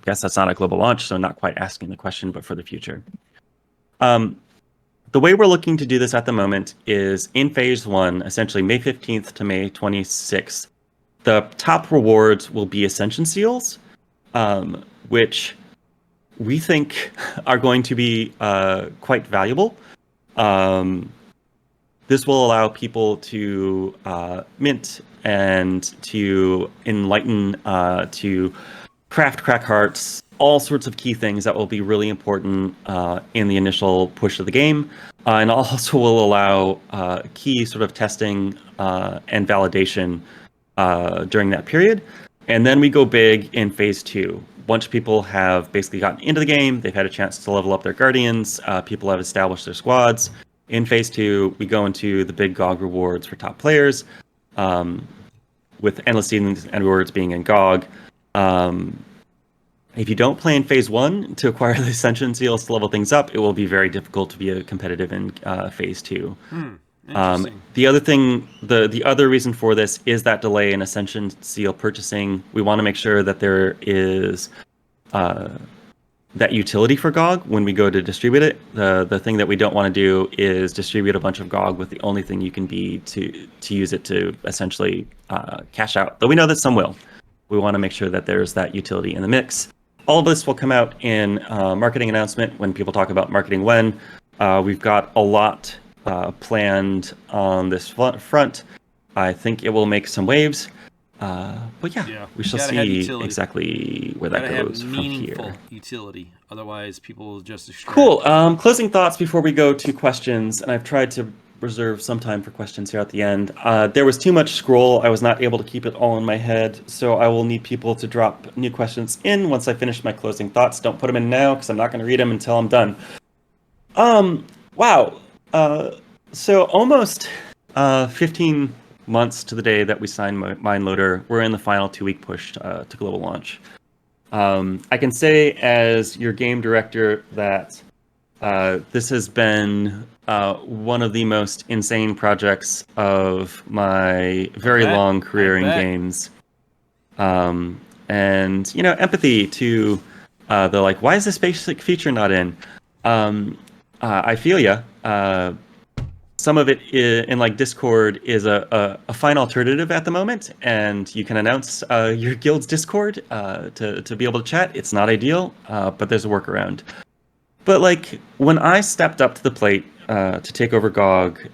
guess that's not a global launch, so not quite asking the question, but for the future. The way we're looking to do this at the moment is in phase 1, essentially May 15th to May 26th. The top rewards will be Ascension Seals, which we think are going to be quite valuable. This will allow people to mint and to enlighten, to crack hearts, all sorts of key things that will be really important in the initial push of the game, and also will allow key sort of testing and validation during that period. And then we go big in phase 2. Once people have basically gotten into the game, they've had a chance to level up their guardians, people have established their squads. In phase 2, we go into the big GOG rewards for top players, with endless seasons and rewards being in GOG. If you don't play in phase 1 to acquire the Ascension seals to level things up, it will be very difficult to be competitive in phase 2. The other thing, the other reason for this is that delay in Ascension seal purchasing. We want to make sure that there is that utility for GOG when we go to distribute it. The thing that we don't want to do is distribute a bunch of GOG with the only thing you can be to use it to essentially cash out. Though we know that some will. We want to make sure that there's that utility in the mix. All of this will come out in marketing announcement when people talk about marketing when. We've got a lot planned on this front. I think it will make some waves. But yeah, we shall see exactly where that goes from here. Utility. Otherwise, people will just distract. Cool. Closing thoughts before we go to questions. And I've tried to reserve some time for questions here at the end. There was too much scroll. I was not able to keep it all in my head. So I will need people to drop new questions in once I finish my closing thoughts. Don't put them in now because I'm not going to read them until I'm done. Wow. So almost 15 months to the day that we signed MindLoader. We're in the final 2-week push to global launch. I can say as your game director that this has been one of the most insane projects of my very long career in games. And, empathy to the like, why is this basic feature not in? I feel ya. Some of it in like Discord is a fine alternative at the moment, and you can announce your guild's Discord to be able to chat. It's not ideal, but there's a workaround. But like when I stepped up to the plate to take over GOG,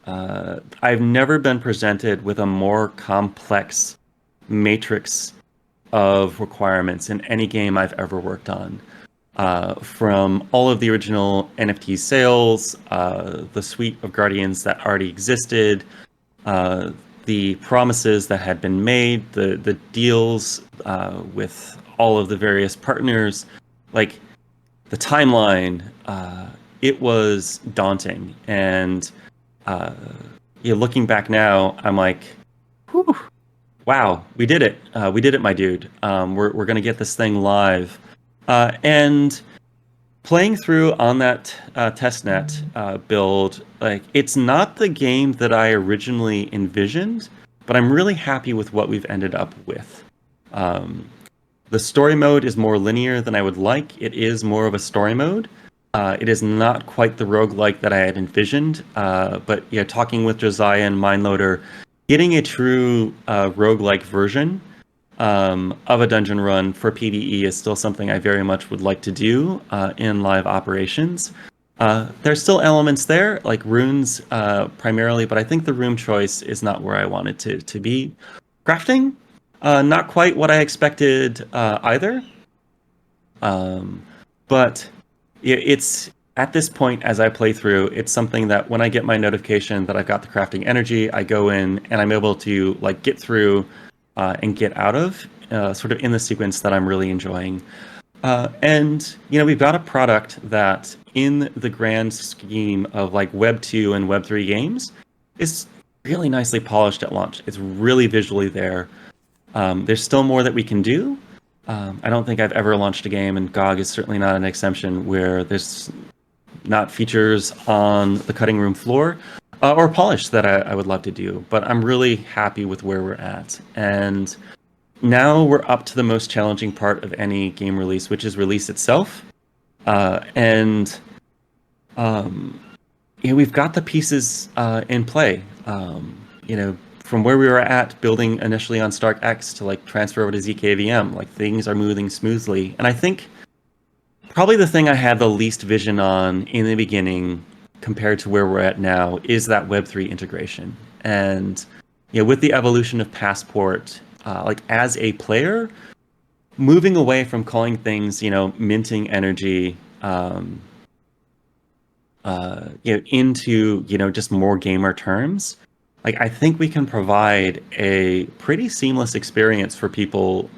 I've never been presented with a more complex matrix of requirements in any game I've ever worked on. From all of the original NFT sales, the suite of Guardians that already existed, the promises that had been made, the deals with all of the various partners, like the timeline, it was daunting. And looking back now, I'm like, whew, wow, we did it. We did it, my dude. We're going to get this thing live. And playing through on that testnet build, like it's not the game that I originally envisioned, but I'm really happy with what we've ended up with. The story mode is more linear than I would like. It is more of a story mode. It is not quite the roguelike that I had envisioned, but talking with Josiah and MindLoader, getting a true roguelike version of a dungeon run for PvE is still something I very much would like to do in live operations. There's still elements there, like runes primarily, but I think the rune choice is not where I want it to be. Crafting, not quite what I expected either. But it's at this point, as I play through, it's something that when I get my notification that I've got the crafting energy, I go in and I'm able to like get through and get out of, sort of in the sequence that I'm really enjoying. And we've got a product that, in the grand scheme of like Web 2 and Web 3 games, is really nicely polished at launch. It's really visually there. There's still more that we can do. I don't think I've ever launched a game, and GOG is certainly not an exception, where there's not features on the cutting room floor or polish that I would love to do. But I'm really happy with where we're at. And now we're up to the most challenging part of any game release, which is release itself. We've got the pieces in play. From where we were at building initially on Stark X to like transfer over to ZKVM, like things are moving smoothly. And I think probably the thing I had the least vision on in the beginning compared to where we're at now is that Web3 integration. And with the evolution of Passport, like as a player, moving away from calling things, minting energy, into, just more gamer terms. Like, I think we can provide a pretty seamless experience for people,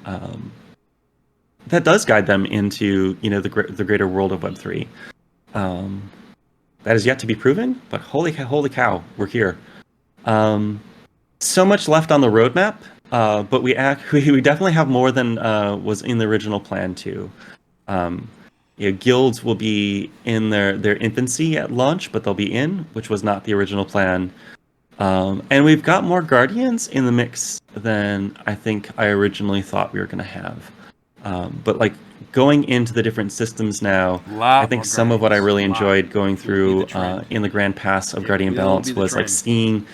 that does guide them into, the greater world of Web3. That is yet to be proven, but holy cow, we're here. So much left on the roadmap, but we definitely have more than was in the original plan too. Guilds will be in their infancy at launch, but they'll be in, which was not the original plan. And we've got more Guardians in the mix than I think I originally thought we were going to have. But like going into the different systems now, I think some of what I really enjoyed going through in the Grand Pass of Guardian Balance was like seeing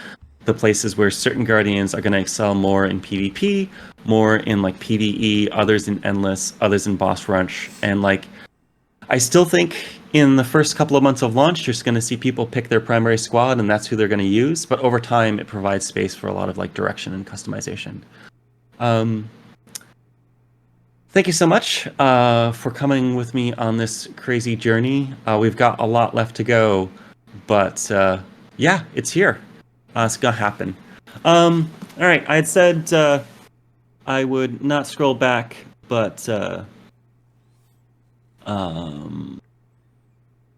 the places where certain Guardians are going to excel more in PvP, more in like PvE, others in Endless, others in Boss Rush, and like I still think in the first couple of months of launch, you're just going to see people pick their primary squad, and that's who they're going to use. But over time, it provides space for a lot of like direction and customization. Thank you so much for coming with me on this crazy journey. We've got a lot left to go, but yeah, it's here. It's gonna happen. All right, I had said I would not scroll back, but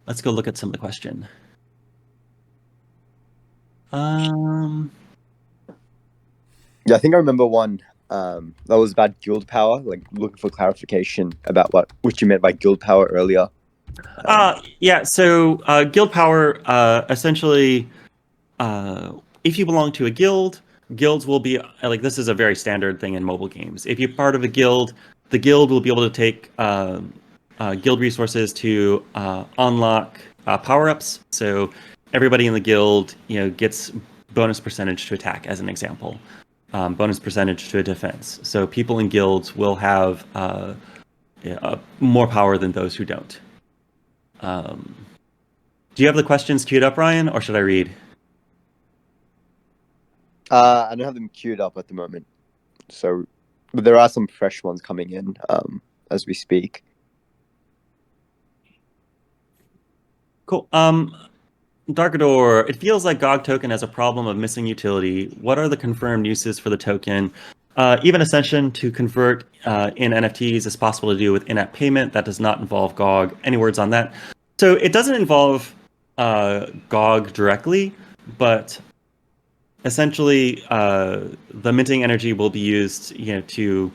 let's go look at some of the question. Yeah, I think I remember one that was about guild power, like looking for clarification about what you meant by guild power earlier. Yeah, so guild power, essentially, if you belong to a guild, guilds will be, like, this is a very standard thing in mobile games. If you're part of a guild, the guild will be able to take guild resources to unlock power-ups. So everybody in the guild, gets bonus percentage to attack, as an example. Bonus percentage to a defense. So people in guilds will have more power than those who don't. Do you have the questions queued up, Ryan, or should I read? I don't have them queued up at the moment, but there are some fresh ones coming in as we speak. Cool. Darkador, it feels like GOG token has a problem of missing utility. What are the confirmed uses for the token? Even Ascension to convert in NFTs is possible to do with in-app payment. That does not involve GOG. Any words on that? So it doesn't involve GOG directly, but essentially the minting energy will be used, to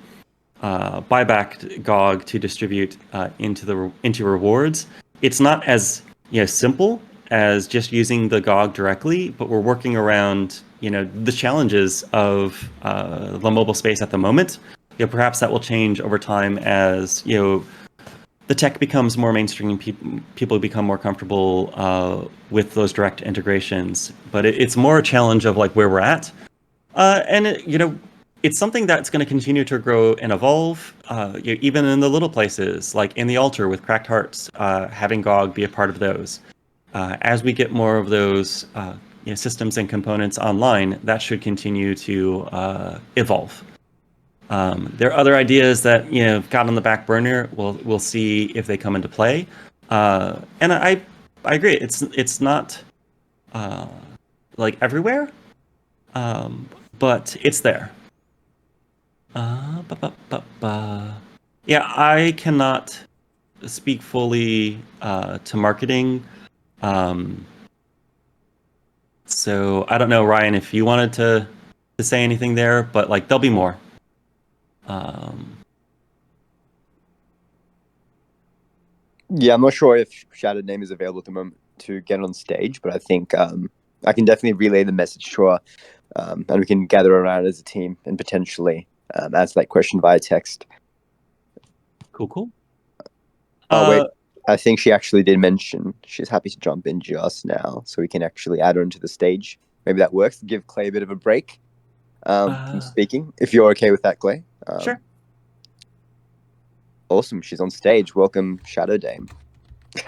buy back GOG to distribute into rewards. It's not as simple as just using the GOG directly, but we're working around the challenges of the mobile space at the moment. Perhaps that will change over time as the tech becomes more mainstream. People become more comfortable with those direct integrations. But it's more a challenge of like where we're at, and it's something that's going to continue to grow and evolve, even in the little places, like in the altar with Cracked Hearts, having GOG be a part of those. As we get more of those systems and components online, that should continue to evolve. There are other ideas that got on the back burner. We'll see if they come into play. And I agree. It's not like everywhere, but it's there. Yeah, I cannot speak fully to marketing. So I don't know, Ryan, if you wanted to say anything there, but like there'll be more. Yeah, I'm not sure if Shattered Name is available at the moment to get on stage, but I think I can definitely relay the message to her, and we can gather around as a team and potentially answer that question via text. Cool. Oh, wait. I think she actually did mention she's happy to jump in just now, so we can actually add her into the stage. Maybe that works. Give Clay a bit of a break from speaking, if you're okay with that, Clay. Sure. Awesome. She's on stage. Welcome, Shadow Dame.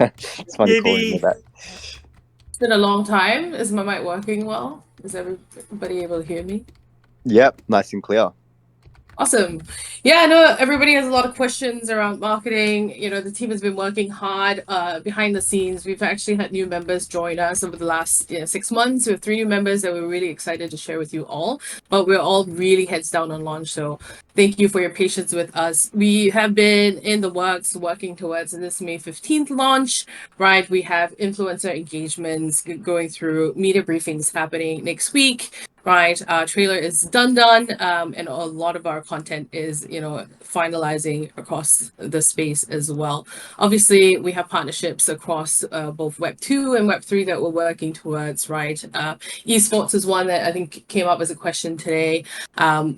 It's funny calling her that. It's been a long time. Is my mic working well? Is everybody able to hear me? Yep, nice and clear. Awesome. Yeah, I know everybody has a lot of questions around marketing. The team has been working hard behind the scenes. We've actually had new members join us over the last 6 months. We have 3 new members that we're really excited to share with you all. But we're all really heads down on launch. So thank you for your patience with us. We have been in the works working towards this May 15th launch, right? We have influencer engagements going through, media briefings happening next week. Right, our trailer is done, and a lot of our content is, finalizing across the space as well. Obviously, we have partnerships across both Web 2 and Web 3 that we're working towards, right? Esports is one that I think came up as a question today.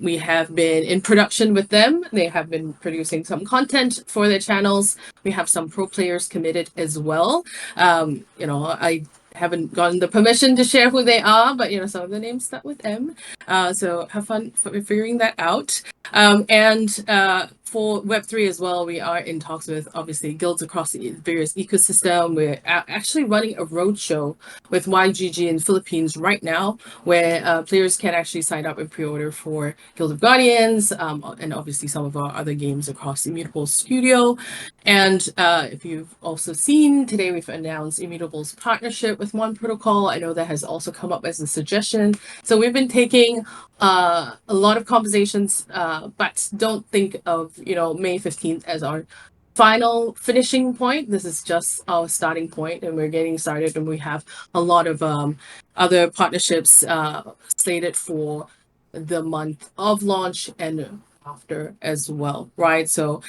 We have been in production with them. They have been producing some content for their channels. We have some pro players committed as well. I haven't gotten the permission to share who they are, but some of the names start with M. So have fun figuring that out. And for Web3 as well, we are in talks with obviously guilds across the various ecosystem. We're actually running a roadshow with YGG in Philippines right now, where players can actually sign up and pre-order for Guild of Guardians, and obviously some of our other games across Immutable Studio. And if you've also seen, today we've announced Immutable's partnership with One Protocol. I know that has also come up as a suggestion. So we've been taking a lot of conversations, but don't think of, May 15th as our final finishing point. This is just our starting point, and we're getting started, and we have a lot of other partnerships slated for the month of launch and after as well, right? So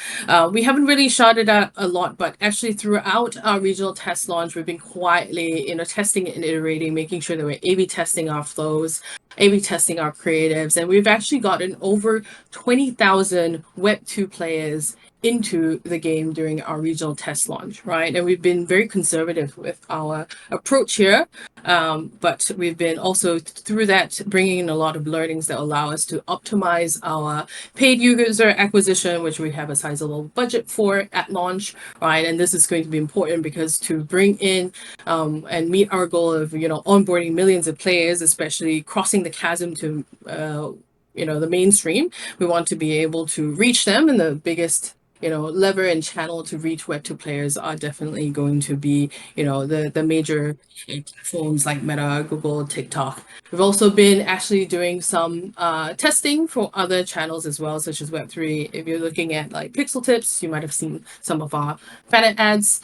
we haven't really shouted out a lot, but actually throughout our regional test launch, we've been quietly, testing and iterating, making sure that we're A/B testing our flows, A/B testing our creatives, and we've actually gotten over 20,000 Web 2 players into the game during our regional test launch, right? And we've been very conservative with our approach here, but we've been also through that bringing in a lot of learnings that allow us to optimize our paid user acquisition, which we have a sizable budget for at launch, right? And this is going to be important because to bring in and meet our goal of onboarding millions of players, especially crossing the chasm to the mainstream, we want to be able to reach them, and the biggest lever and channel to reach Web 2 players are definitely going to be, the major platforms like Meta, Google, TikTok. We've also been actually doing some testing for other channels as well, such as Web3. If you're looking at like Pixel Tips, you might have seen some of our fan ads.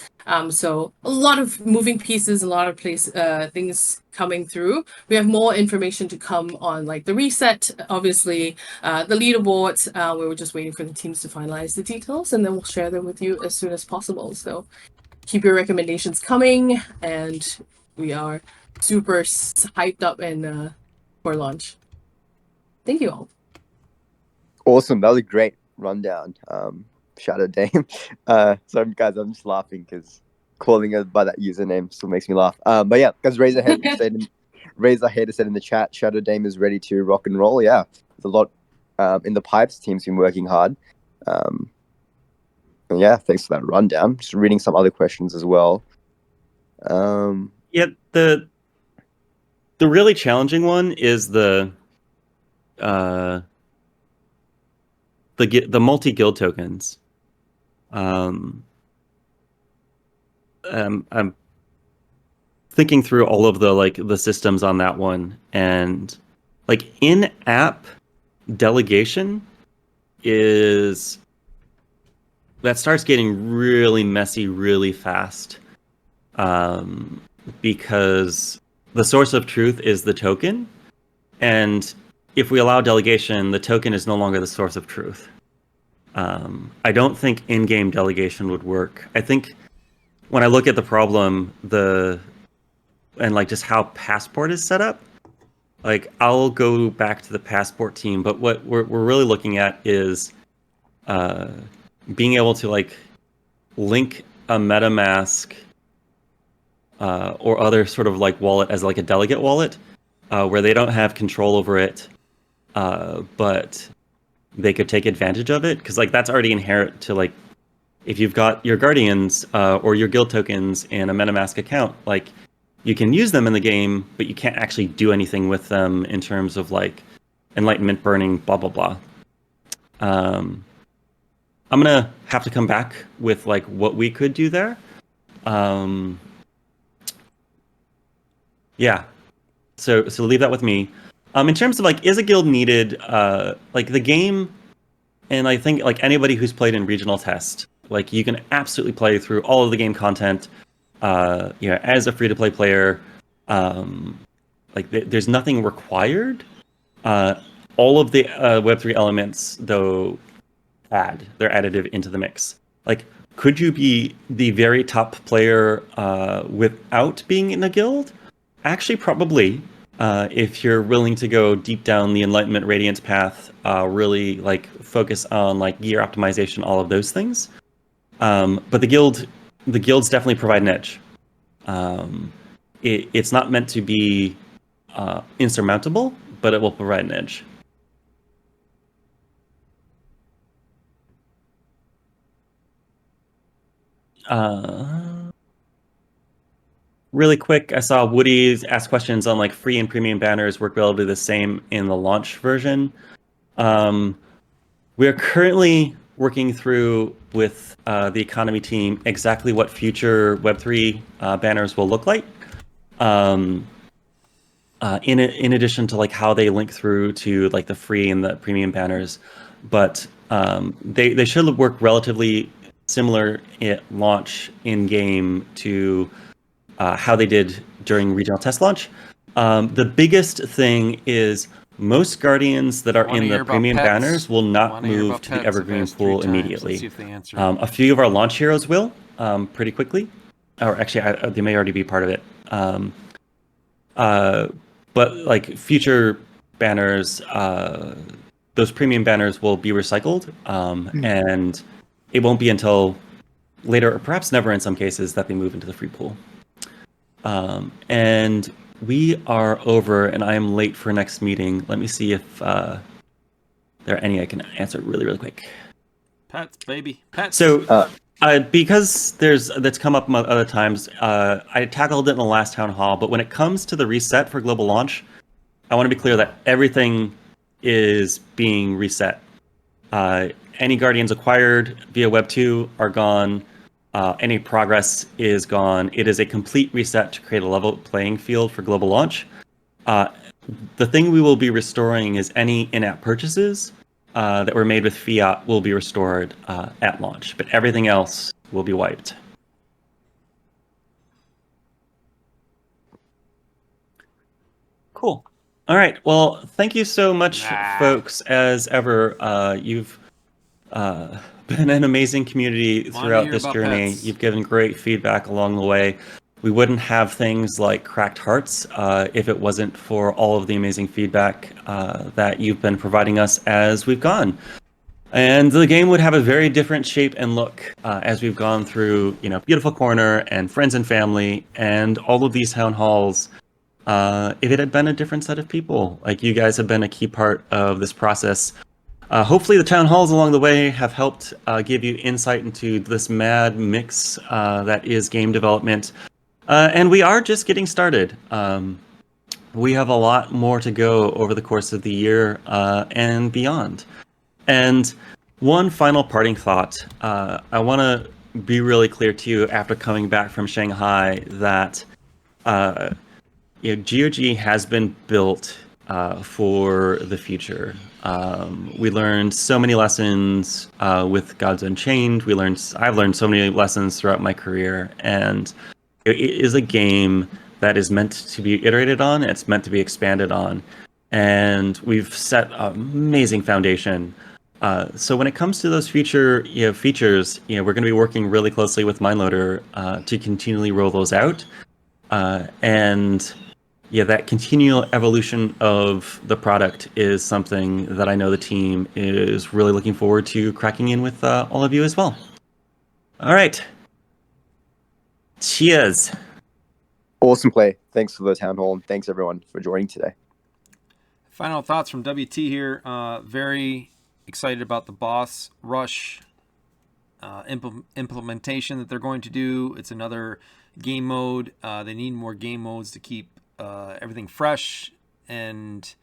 So a lot of moving pieces, a lot of things coming through. We have more information to come on like the reset, obviously, the leaderboards. We were just waiting for the teams to finalize the details, and then we'll share them with you as soon as possible. So keep your recommendations coming, and we are super hyped up and for launch. Thank you all. Awesome. That was a great rundown. Shadow Dame. Sorry guys, I'm just laughing because calling her by that username still makes me laugh. But yeah, guys, raise a hand said in the chat, Shadow Dame is ready to rock and roll. Yeah, there's a lot in the pipes. Team's been working hard. And yeah, thanks for that rundown. Just reading some other questions as well. Yeah, the really challenging one is the multi-guild tokens. I'm thinking through all of the systems on that one, and like in-app delegation starts getting really messy really fast, because the source of truth is the token, and if we allow delegation, the token is no longer the source of truth. I don't think in-game delegation would work. I think when I look at the problem, and like just how Passport is set up, like I'll go back to the Passport team, but what we're really looking at is being able to like link a MetaMask or other sort of like wallet as like a delegate wallet, where they don't have control over it, but they could take advantage of it, because like that's already inherent to like if you've got your Guardians or your guild tokens in a MetaMask account, like you can use them in the game, but you can't actually do anything with them in terms of like enlightenment burning, blah blah blah. I'm gonna have to come back with like what we could do there. Yeah. So leave that with me. In terms of like, is a guild needed? Like the game, and I think like anybody who's played in regional test, like you can absolutely play through all of the game content, as a free to play player. Like there's nothing required. All of the Web3 elements, though, they're additive into the mix. Like, could you be the very top player without being in a guild? Actually, probably. If you're willing to go deep down the Enlightenment Radiance path, really like focus on like gear optimization, all of those things. But the guilds definitely provide an edge. It's not meant to be insurmountable, but it will provide an edge. Really quick, I saw Woody ask questions on like free and premium banners work relatively the same in the launch version. We are currently working through with the economy team exactly what future Web3 banners will look like. In addition to like how they link through to like the free and the premium banners, but they should work relatively similar at launch in game to how they did during regional test launch. The biggest thing is most guardians that are in the premium banners will not move to the evergreen pool immediately. A few of our launch heroes will pretty quickly, or actually they may already be part of it. But like future banners, those premium banners will be recycled, and it won't be until later, or perhaps never in some cases, that they move into the free pool. And we are over, and I am late for next meeting. Let me see if there are any I can answer really, really quick. Pets, baby, pets. So, because that's come up other times, I tackled it in the last town hall. But when it comes to the reset for global launch, I want to be clear that everything is being reset. Any guardians acquired via Web 2 are gone. Any progress is gone. It is a complete reset to create a level playing field for global launch. The thing we will be restoring is any in-app purchases that were made with fiat will be restored at launch, but everything else will be wiped. Cool. All right. Well, thank you so much, folks. As ever, you've been an amazing community throughout this journey. Pets. You've given great feedback along the way. We wouldn't have things like Cracked Hearts if it wasn't for all of the amazing feedback that you've been providing us as we've gone. And the game would have a very different shape and look as we've gone through, Beautiful Corner and Friends and Family and all of these town halls. If it had been a different set of people, like you guys have been a key part of this process. Hopefully the town halls along the way have helped give you insight into this mad mix that is game development. And we are just getting started. We have a lot more to go over the course of the year and beyond. And one final parting thought. I want to be really clear to you after coming back from Shanghai that GOG has been built for the future. We learned so many lessons with Gods Unchained. I've learned so many lessons throughout my career, and it is a game that is meant to be iterated on. It's meant to be expanded on, and we've set an amazing foundation. So when it comes to those future features, we're going to be working really closely with MindLoader to continually roll those out, and that continual evolution of the product is something that I know the team is really looking forward to cracking in with all of you as well. All right. Cheers. Awesome play. Thanks for the town hall, and thanks everyone for joining today. Final thoughts from WT here. Very excited about the boss rush implementation that they're going to do. It's another game mode. They need more game modes to keep everything fresh, and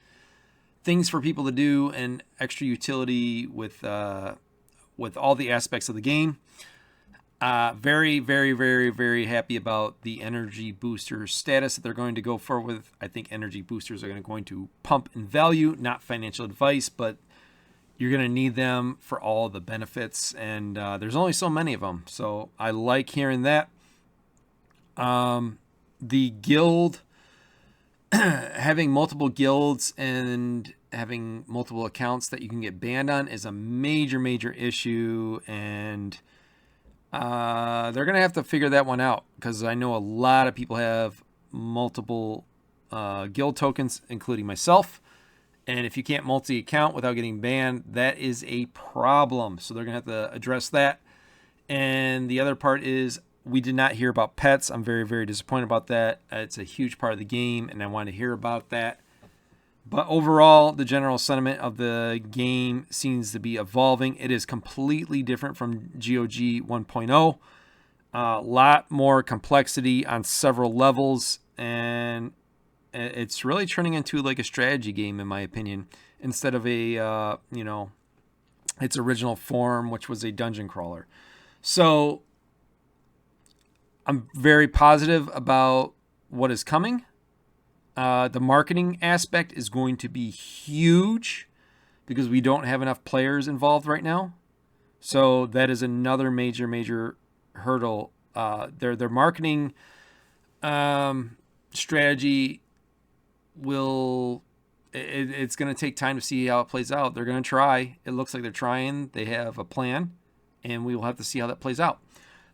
things for people to do and extra utility with all the aspects of the game. Very, very, very, very happy about the energy booster status that they're going to go forward with. I think energy boosters are going to pump in value, not financial advice, but you're going to need them for all the benefits, and there's only so many of them. So I like hearing that. The guild, having multiple guilds and having multiple accounts that you can get banned on is a major, major issue, and they're going to have to figure that one out, because I know a lot of people have multiple guild tokens, including myself. And if you can't multi-account without getting banned, that is a problem. So they're going to have to address that. And the other part is we did not hear about pets. I'm very, very disappointed about that. It's a huge part of the game, and I want to hear about that. But overall, the general sentiment of the game seems to be evolving. It is completely different from GOG 1.0. A lot more complexity on several levels, and it's really turning into like a strategy game, in my opinion, instead of a, its original form, which was a dungeon crawler. So I'm very positive about what is coming. The marketing aspect is going to be huge because we don't have enough players involved right now. So that is another major, major hurdle. Their marketing strategy it's going to take time to see how it plays out. They're going to try. It looks like they're trying. They have a plan, and we will have to see how that plays out.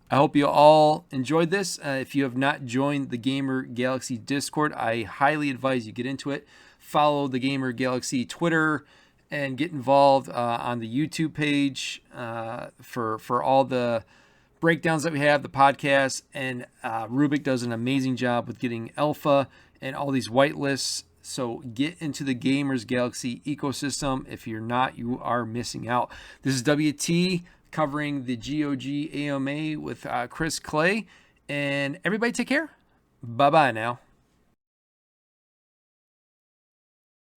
I hope you all enjoyed this. If you have not joined the Gamer Galaxy Discord, I highly advise you get into it. Follow the Gamer Galaxy Twitter and get involved on the YouTube page for all the breakdowns that we have, the podcast. And Rubik does an amazing job with getting alpha and all these whitelists. So get into the Gamers Galaxy ecosystem. If you're not, you are missing out. This is WT covering the GOG AMA with Chris Clay. And everybody take care. Bye-bye now.